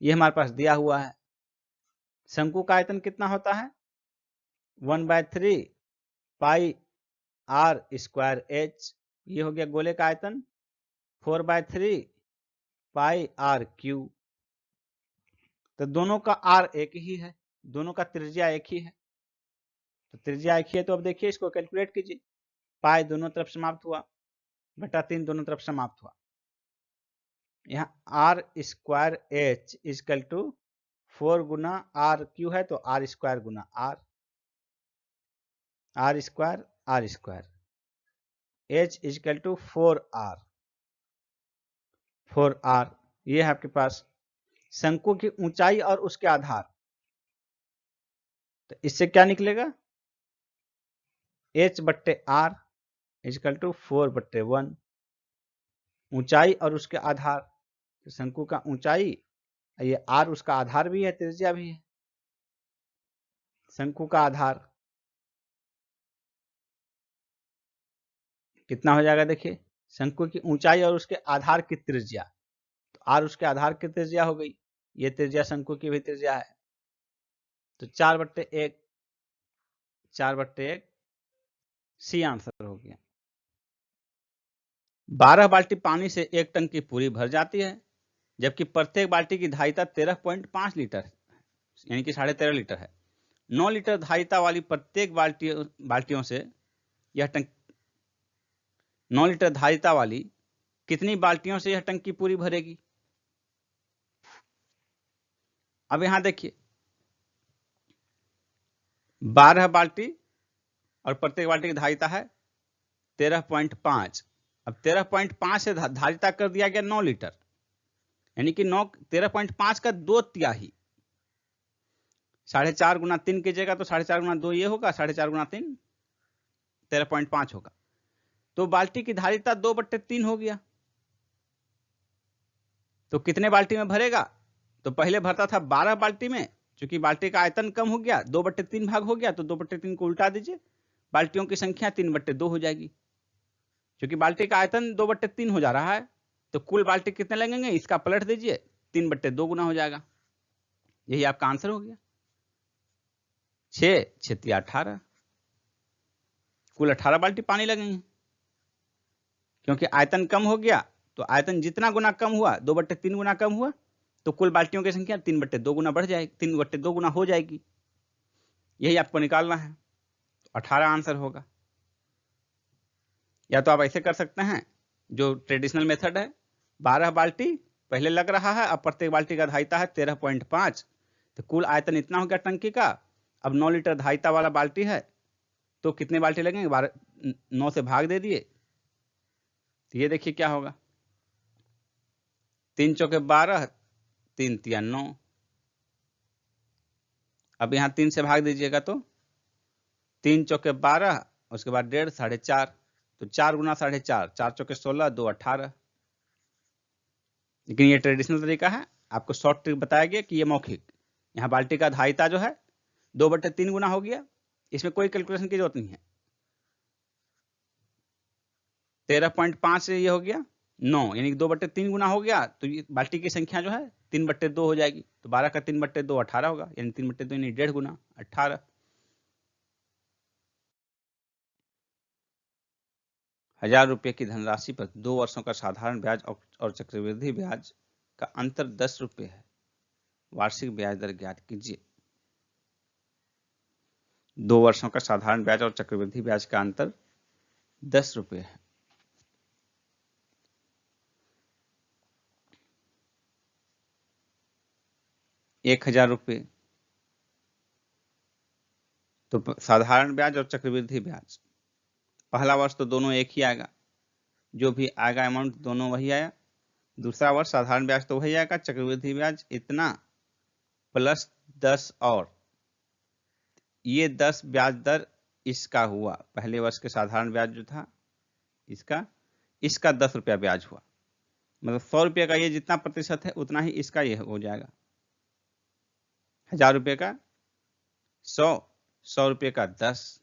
ये हमारे पास दिया हुआ है। शंकु का आयतन कितना होता है? 1/3 पाई आर स्क्वायर एच। ये हो गया गोले का आयतन। 4/3 पाई आर क्यू। तो दोनों का आर एक ही है, दोनों का त्रिज्या एक ही है। तो त्रिज्या एक ही है तो अब देखिए इसको कैलकुलेट कीजिए। पाई दोनों तरफ समाप्त हुआ, बटा 3 दोनों तरफ समाप्त हुआ। यहाँ R square H equal to 4 गुना आर क्यू है तो आर स्क्वायर गुना R square H equal to 4r। ये है आपके पास शंकु की ऊंचाई और उसके आधार। तो इससे क्या निकलेगा? h/r is equal to 4/1। ऊंचाई और उसके आधार, तो शंकु का ऊंचाई, ये r उसका आधार भी है, त्रिज्या भी है। शंकु का आधार कितना हो जाएगा? देखिए शंकु की ऊंचाई और उसके आधार की त्रिज्या, तो r उसके आधार की त्रिज्या हो गई, ये त्रिज्या शंकु की भी त्रिज्या है। तो 4/1 सी आंसर हो गया। 12 बाल्टी पानी से एक टंकी पूरी भर जाती है, जबकि प्रत्येक बाल्टी की धारिता 13.5 लीटर है, यानी कि 13.5 लीटर है। 9 लीटर धारिता वाली प्रत्येक बाल्टियों से यह टंकी 9 लीटर धारिता वाली कितनी बाल्टियों से यह टंकी पूरी भरेगी? अब यहां देखिए 12 बाल्टी और प्रत्येक बाल्टी की धारिता है 13.5। अब 13.5 से धारिता कर दिया गया 9 लीटर, यानी कि 13.5 का 2/3। 4.5 गुना 3 कीजिएगा तो 4.5 गुना 2 ये होगा, 4.5 गुना 3 13.5 होगा। तो बाल्टी की धारिता 2/3 हो गया। तो कितने बाल्टी में भरेगा? तो पहले भरता था 12 बाल्टी में, क्योंकि बाल्टी का आयतन कम हो गया, 2/3 भाग हो गया, तो 2/3 को उल्टा दीजिए, बाल्टियों की संख्या 3/2 हो जाएगी। क्योंकि बाल्टी का आयतन 2/3 हो जा रहा है, तो कुल बाल्टी कितने लगेंगे इसका पलट दीजिए, 3/2 गुना हो जाएगा। यही आपका आंसर हो गया। 6 6 18, कुल 18 बाल्टी पानी लगेंगे। क्योंकि आयतन कम हो गया, तो आयतन जितना गुना कम हुआ, 2/3 गुना कम हुआ, तो कुल बाल्टियों की संख्या 3/2 गुना बढ़ जाएगी, 3/2 गुना हो जाएगी। यही आपको निकालना है, 18 आंसर होगा। या तो आप ऐसे कर सकते हैं, जो ट्रेडिशनल मेथड है, 12 बाल्टी पहले लग रहा है, अब प्रत्येक बाल्टी का धारिता है 13.5, तो कुल आयतन इतना हो गया टंकी का। अब 9 लीटर धारिता वाला बाल्टी है, तो कितने बाल्टी लगेंगे? 9 से भाग दे दिए, तो ये देखिए क्या होगा, 3 चौके 12, 3 तिया 9। अब यहाँ 3 से भाग दीजिएगा तो 3 चौके 12, उसके बाद 1.5 4.5, तो 4 गुना 4.5, 4 चौके 16, 2 18। लेकिन ये ट्रेडिशनल तरीका है, आपको शॉर्ट ट्रिक बताया गया कि ये मौखिक। यहाँ बाल्टी का धारिता जो है 2/3 गुना हो गया, इसमें कोई कैलकुलेशन की जरूरत नहीं है। 13.5 से ये हो गया 9, यानी 2/3 गुना हो गया, तो ये बाल्टी की संख्या जो है 3/2 हो जाएगी। तो 12 का 3/2 18 होगा, यानी 3/2 यानी 1.5 गुना 18। 1000 रुपये की धनराशि पर 2 वर्षों का साधारण ब्याज और चक्रवृद्धि ब्याज का अंतर 10 रुपये है। वार्षिक ब्याज दर ज्ञात कीजिए। 2 वर्षों का साधारण ब्याज और चक्रवृद्धि ब्याज का अंतर 10 रुपये है। ₹1000, तो साधारण ब्याज और चक्रवृद्धि ब्याज, पहला वर्ष तो दोनों एक ही आएगा, जो भी आएगा अमाउंट दोनों वही आया। दूसरा वर्ष साधारण ब्याज तो वही आएगा, चक्रवृद्धि ब्याज इतना प्लस 10, और ये 10 ब्याज दर इसका हुआ। पहले वर्ष के साधारण ब्याज जो था इसका 10 रुपया ब्याज हुआ, मतलब 100 रुपये का ये जितना प्रतिशत है उतना ही इसका ये हो जाएगा। 1000 रुपये का 100 रुपये का 10,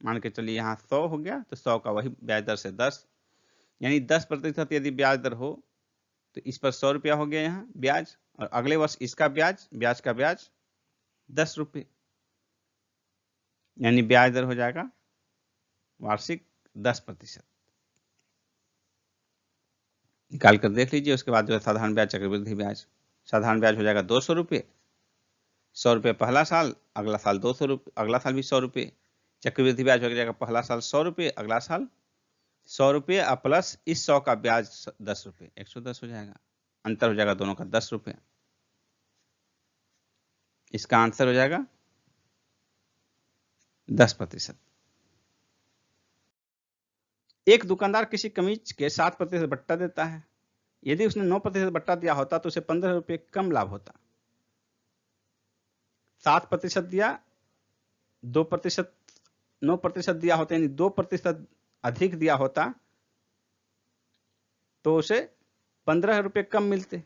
मान के चलिए यहाँ 100 हो गया, तो 100 का वही ब्याज दर से 10, यानी 10% यदि ब्याज दर हो तो इस पर 100 रुपया हो गया यहाँ ब्याज, और अगले वर्ष इसका ब्याज का ब्याज 10 रुपये, यानी ब्याज दर हो जाएगा वार्षिक 10%। निकाल कर देख लीजिए। उसके बाद जो है साधारण ब्याज, चक्रवृद्धि ब्याज। साधारण ब्याज हो जाएगा 200 रुपये, 100 रुपये पहला साल, अगला साल 200 रुपये, अगला साल भी 100 रुपये। चक्रवृद्धि ब्याज हो जाएगा पहला साल 100 रुपये, अगला साल 100 रुपये और प्लस इस 100 का ब्याज 10 रुपये, 110 हो जाएगा। अंतर हो जाएगा दोनों का 10 रुपये। इसका आंसर हो जाएगा 10%। एक दुकानदार किसी कमीज के 7% बट्टा देता है। यदि उसने 9% बट्टा दिया होता तो उसे 15 रुपये कम लाभ होता। 7% दिया, 2%, 9% दिया होता, यानी 2% अधिक दिया होता तो उसे 15 रुपये कम मिलते।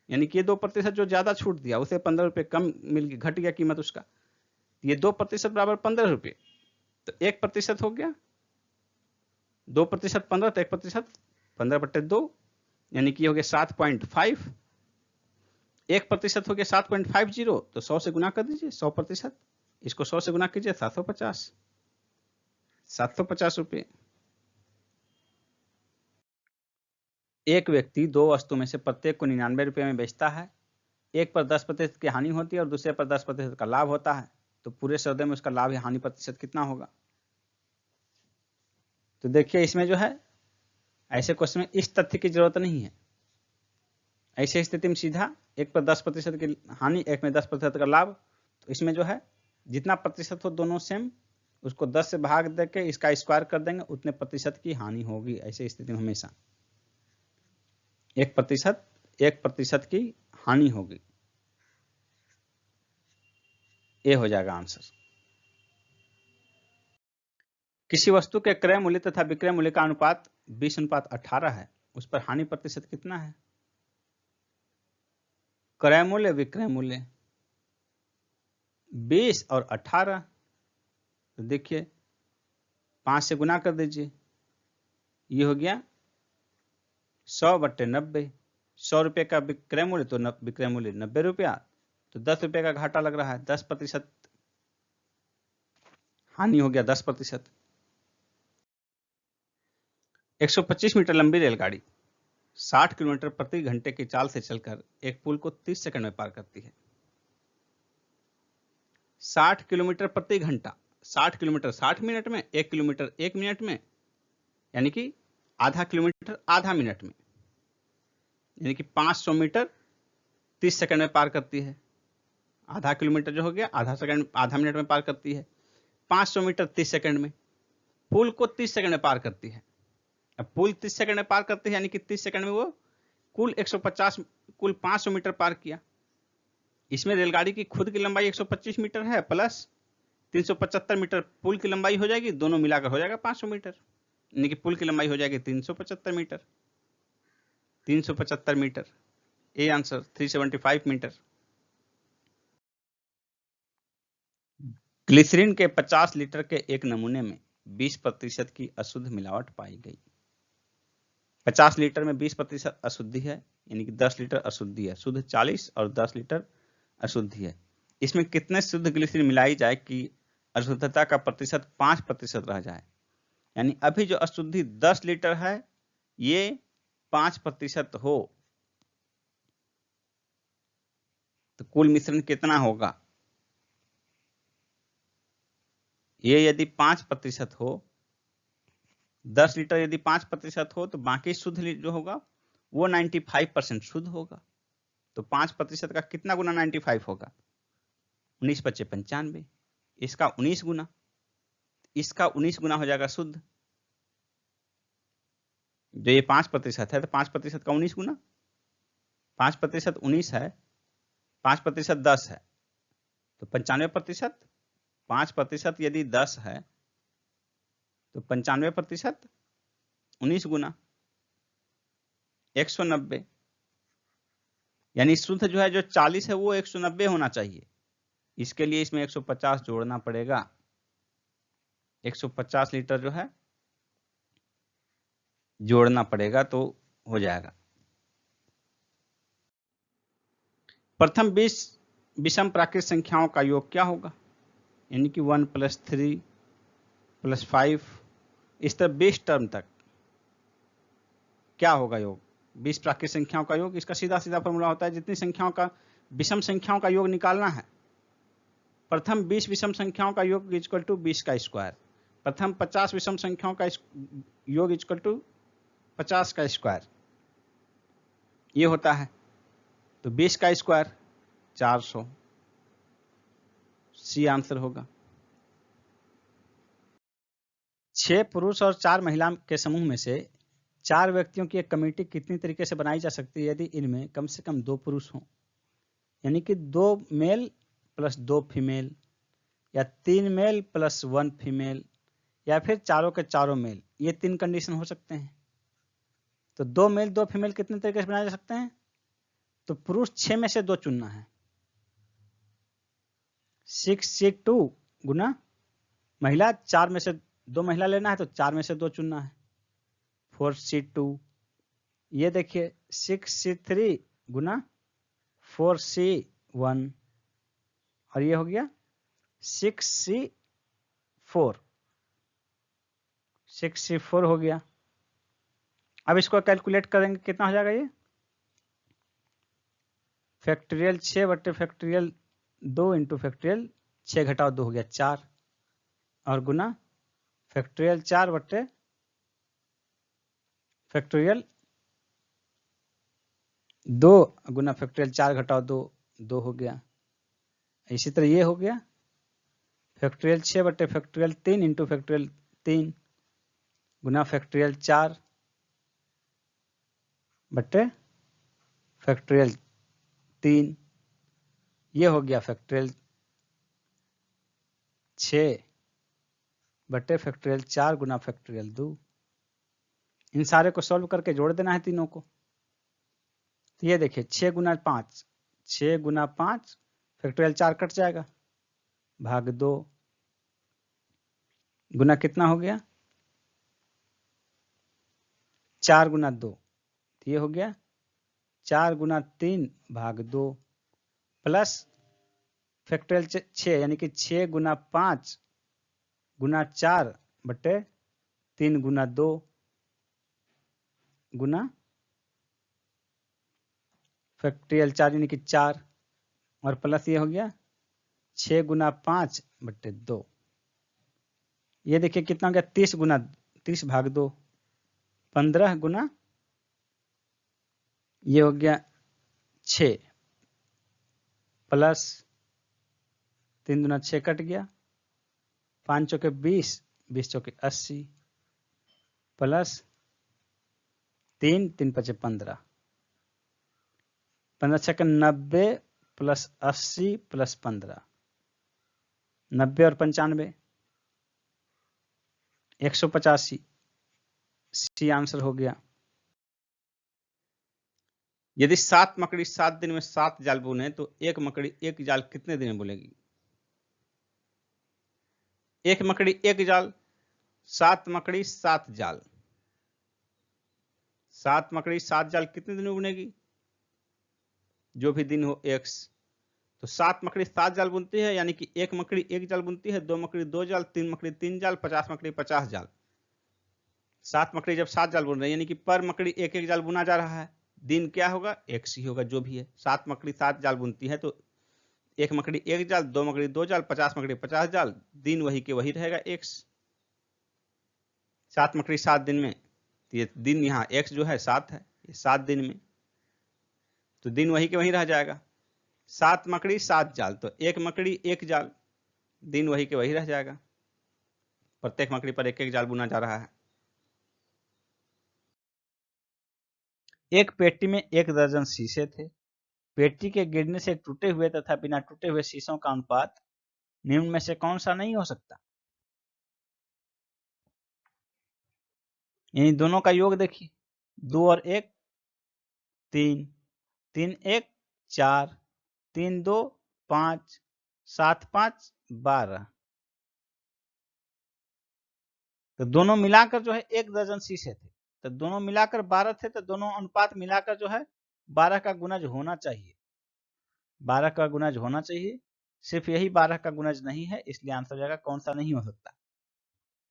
यानी कि ये 2% जो ज्यादा छूट दिया उसे 15 रुपये कम मिल गई, घट गया कीमत उसका। ये 2% बराबर 15 रुपये, तो 1% हो गया। 2% 15, तो 1% 15/2, यानी कि हो गया 7.5। 1% हो गया 7.50, तो 100 से गुना कर दीजिए 100%। इसको 100 से गुना कीजिए 750 रुपये। एक व्यक्ति दो वस्तु में से प्रत्येक को 99 रुपये में बेचता है। एक पर 10% की हानि होती है और दूसरे पर 10% का लाभ होता है, तो पूरे सौदे में उसका लाभ या हानि प्रतिशत कितना होगा? तो देखिए इसमें जो है ऐसे क्वेश्चन में इस तथ्य की जरूरत नहीं है। ऐसे स्थिति में सीधा एक पर 10% की हानि, एक में 10% का लाभ, तो इसमें जो है जितना प्रतिशत हो दोनों सेम, उसको 10 से भाग देके इसका स्क्वायर कर देंगे, उतने प्रतिशत की हानि होगी। ऐसे स्थिति में हमेशा 1% की हानि होगी। ये हो जाएगा आंसर। किसी वस्तु के क्रय मूल्य तथा विक्रय मूल्य का अनुपात 20:18 है, उस पर हानि प्रतिशत कितना है? क्रय मूल्य विक्रय मूल्य 20 और 18, तो देखिए 5 से गुना कर दीजिए, ये हो गया 100/90। 100 रुपये का विक्रय मूल्य, तो विक्रय मूल्य 90 रुपया, तो 10 रुपये का घाटा लग रहा है। 10% हानि हो गया, 10%। 125 मीटर लंबी रेलगाड़ी 60 किलोमीटर प्रति घंटे की चाल से चलकर एक पुल को 30 सेकंड में पार करती है। 60 किलोमीटर प्रति घंटा, 60 किलोमीटर 60 मिनट में, 1 किलोमीटर 1 मिनट में, यानी कि आधा किलोमीटर आधा मिनट में, यानी कि 500 मीटर 30 सेकंड में पार करती है। आधा किलोमीटर जो हो गया आधा मिनट में पार करती है। 500 मीटर 30 सेकंड में, पुल को 30 सेकंड में पार करती है। अब पुल 30 सेकंड में पार करती है, यानी कि 30 सेकंड में वो कुल 500 मीटर पार किया। इसमें रेलगाड़ी की खुद की लंबाई 125 मीटर है, प्लस 375 मीटर पुल की लंबाई हो जाएगी, दोनों मिलाकर हो जाएगा 500 मीटर, यानी कि पुल की लंबाई हो जाएगी 375 metre. 375 metre, A answer 375 metre. Glycerine के 50 लीटर के एक नमूने में 20% की अशुद्ध मिलावट पाई गई। 50 लीटर में 20% अशुद्धि है, यानी कि 10 लीटर अशुद्धि है। शुद्ध 40 और 10 लीटर अशुद्धि है। इसमें कितने शुद्ध ग्लिसरीन मिलाई जाए कि अशुद्धता का प्रतिशत 5% रह जाए? यानी अभी जो अशुद्धि 10 लीटर है, ये 5% हो, तो कुल मिश्रण कितना होगा? ये यदि 5% हो, 10 लीटर यदि 5% हो, तो बाकी शुद्ध जो होगा वो 95% शुद्ध होगा। तो 5% का कितना गुना 95 होगा? 19×5 = 95। इसका 19 गुना, इसका 19 गुना हो जाएगा शुद्ध। जो ये 5% है, तो 5% का 19 गुना, 5% 19 है, 5% 10 है, तो 95%। 5% यदि 10 है, तो 95% 19 गुना 190, यानी शुद्ध जो है जो 40 है वो 190 होना चाहिए। इसके लिए इसमें 150 जोड़ना पड़ेगा। 150 लीटर जो है जोड़ना पड़ेगा, तो हो जाएगा। प्रथम 20 विषम प्राकृत संख्याओं का योग क्या होगा, यानी कि 1 + 3 + 5 इस तरह 20 टर्म तक क्या होगा योग, 20 प्राकृत संख्याओं का योग। इसका सीधा सीधा फॉर्मूला होता है, जितनी संख्याओं का विषम संख्याओं का योग निकालना है, प्रथम 20 विषम संख्याओं का योग इक्वल टू 20 का स्क्वायर, प्रथम 50 विषम संख्याओं का योग इक्वल टू 50 का स्क्वायर, ये होता है। तो 20 का स्क्वायर 400, सी आंसर होगा। 6 पुरुष और 4 महिला के समूह में से 4 व्यक्तियों की एक कमेटी कितनी तरीके से बनाई जा सकती है यदि इनमें कम से कम 2 पुरुष हों, यानी कि 2 मेल + 2 फीमेल, या 3 मेल + 1 फीमेल, या फिर चारों के चारों मेल। ये 3 कंडीशन हो सकते हैं। तो 2 मेल 2 फीमेल कितने तरीके से बनाए जा सकते हैं, तो पुरुष 6 में से 2 चुनना है, 6C2 गुना महिला 4 में से 2 महिला लेना है, तो 4 में से 2 चुनना है, 4C2। ये देखिए 6C3 गुना 4C1, और ये हो गया 6C4, 6C4 हो गया। अब इसको कैलकुलेट करेंगे, कितना हो जाएगा ये, फैक्टोरियल 6 बटे फैक्टोरियल 2 इंटू फैक्टोरियल 6 घटाओ 2 हो गया 4, और गुना फैक्टोरियल 4 बटे फैक्टोरियल 2 गुना फैक्टोरियल 4 घटाओ 2, 2 हो गया। इसी तरह ये हो गया फैक्टोरियल 6 बटे फैक्टोरियल 3 इंटू फैक्टोरियल 3 गुना फैक्टोरियल 4 बटे फैक्टोरियल 3, ये हो गया फैक्टोरियल 6 बटे फैक्टोरियल 4 गुना फैक्टोरियल 2। इन सारे को सॉल्व करके जोड़ देना है तीनों को। तो ये देखिए 6 गुना 5, 6 गुना 5 फैक्टोरियल 4 कट जाएगा, भाग 2 गुना कितना हो गया 4 गुना 2, तो ये हो गया 4 गुना 3 भाग 2 प्लस फैक्टोरियल 6, यानी कि 6 गुना 5 गुना 4 बटे 3 गुना 2 गुना फैक्टोरियल 4 यानी कि 4, और प्लस ये हो गया 6 गुना 5 बटे 2। ये देखिए कितना हो गया 30 गुना 30 भाग 2, 15 गुना ये हो गया 6 प्लस 3 गुना 6 कट गया, 5 चौके 20, 20 चौके 80 प्लस 3 3 5 15, 15 छक्के 90 प्लस 80 प्लस 15, 90 और 95 185, सी आंसर हो गया। यदि 7 मकड़ी 7 दिन में 7 जाल बुने तो एक मकड़ी एक जाल कितने दिन में बुनेगी, एक मकड़ी एक जाल, 7 मकड़ी 7 जाल, 7 मकड़ी 7 जाल कितने दिन में बुनेगी, जो भी दिन हो x। तो 7 मकड़ी 7 जाल बुनती है, यानी कि एक मकड़ी एक जाल बुनती है, 2 मकड़ी 2 जाल, 3 मकड़ी 3 जाल, 50 मकड़ी 50 जाल। 7 मकड़ी जब 7 जाल बुन रही है, यानी कि पर मकड़ी एक एक जाल बुना जा रहा है, दिन क्या होगा x ही होगा, जो भी है। 7 मकड़ी 7 जाल बुनती है तो एक मकड़ी एक जाल, 2 मकड़ी 2 जाल, 50 मकड़ी 50 जाल, दिन वही के वही रहेगा x। 7 मकड़ी 7 दिन में, तो ये दिन यहाँ x जो है 7 है, ये 7 दिन में, तो दिन वही के वही रह जाएगा। 7 मकड़ी 7 जाल, तो एक मकड़ी एक जाल, दिन वही के वही रह जाएगा, प्रत्येक मकड़ी पर एक एक जाल बुना जा रहा है। एक पेटी में 1 दर्जन शीशे थे, पेटी के गिरने से टूटे हुए तथा बिना टूटे हुए शीशों का अनुपात निम्न में से कौन सा नहीं हो सकता, यानी दोनों का योग देखिए, 2 और 1 3, 3 1 4, 3 2 5, 7 5 12, तो दोनों मिलाकर जो है 1 दर्जन शीशे थे, तो दोनों मिलाकर 12 थे, तो दोनों अनुपात मिलाकर जो है 12 का गुणज होना चाहिए। 12 का गुणज होना चाहिए, सिर्फ यही 12 का गुणज नहीं है, इसलिए आंसर हो जाएगा कौन सा नहीं हो सकता,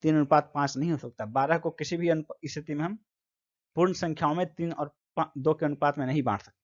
3:5 नहीं हो सकता। 12 को किसी भी स्थिति में हम पूर्ण संख्याओं में 3 और 2 के अनुपात में नहीं बांट सकते।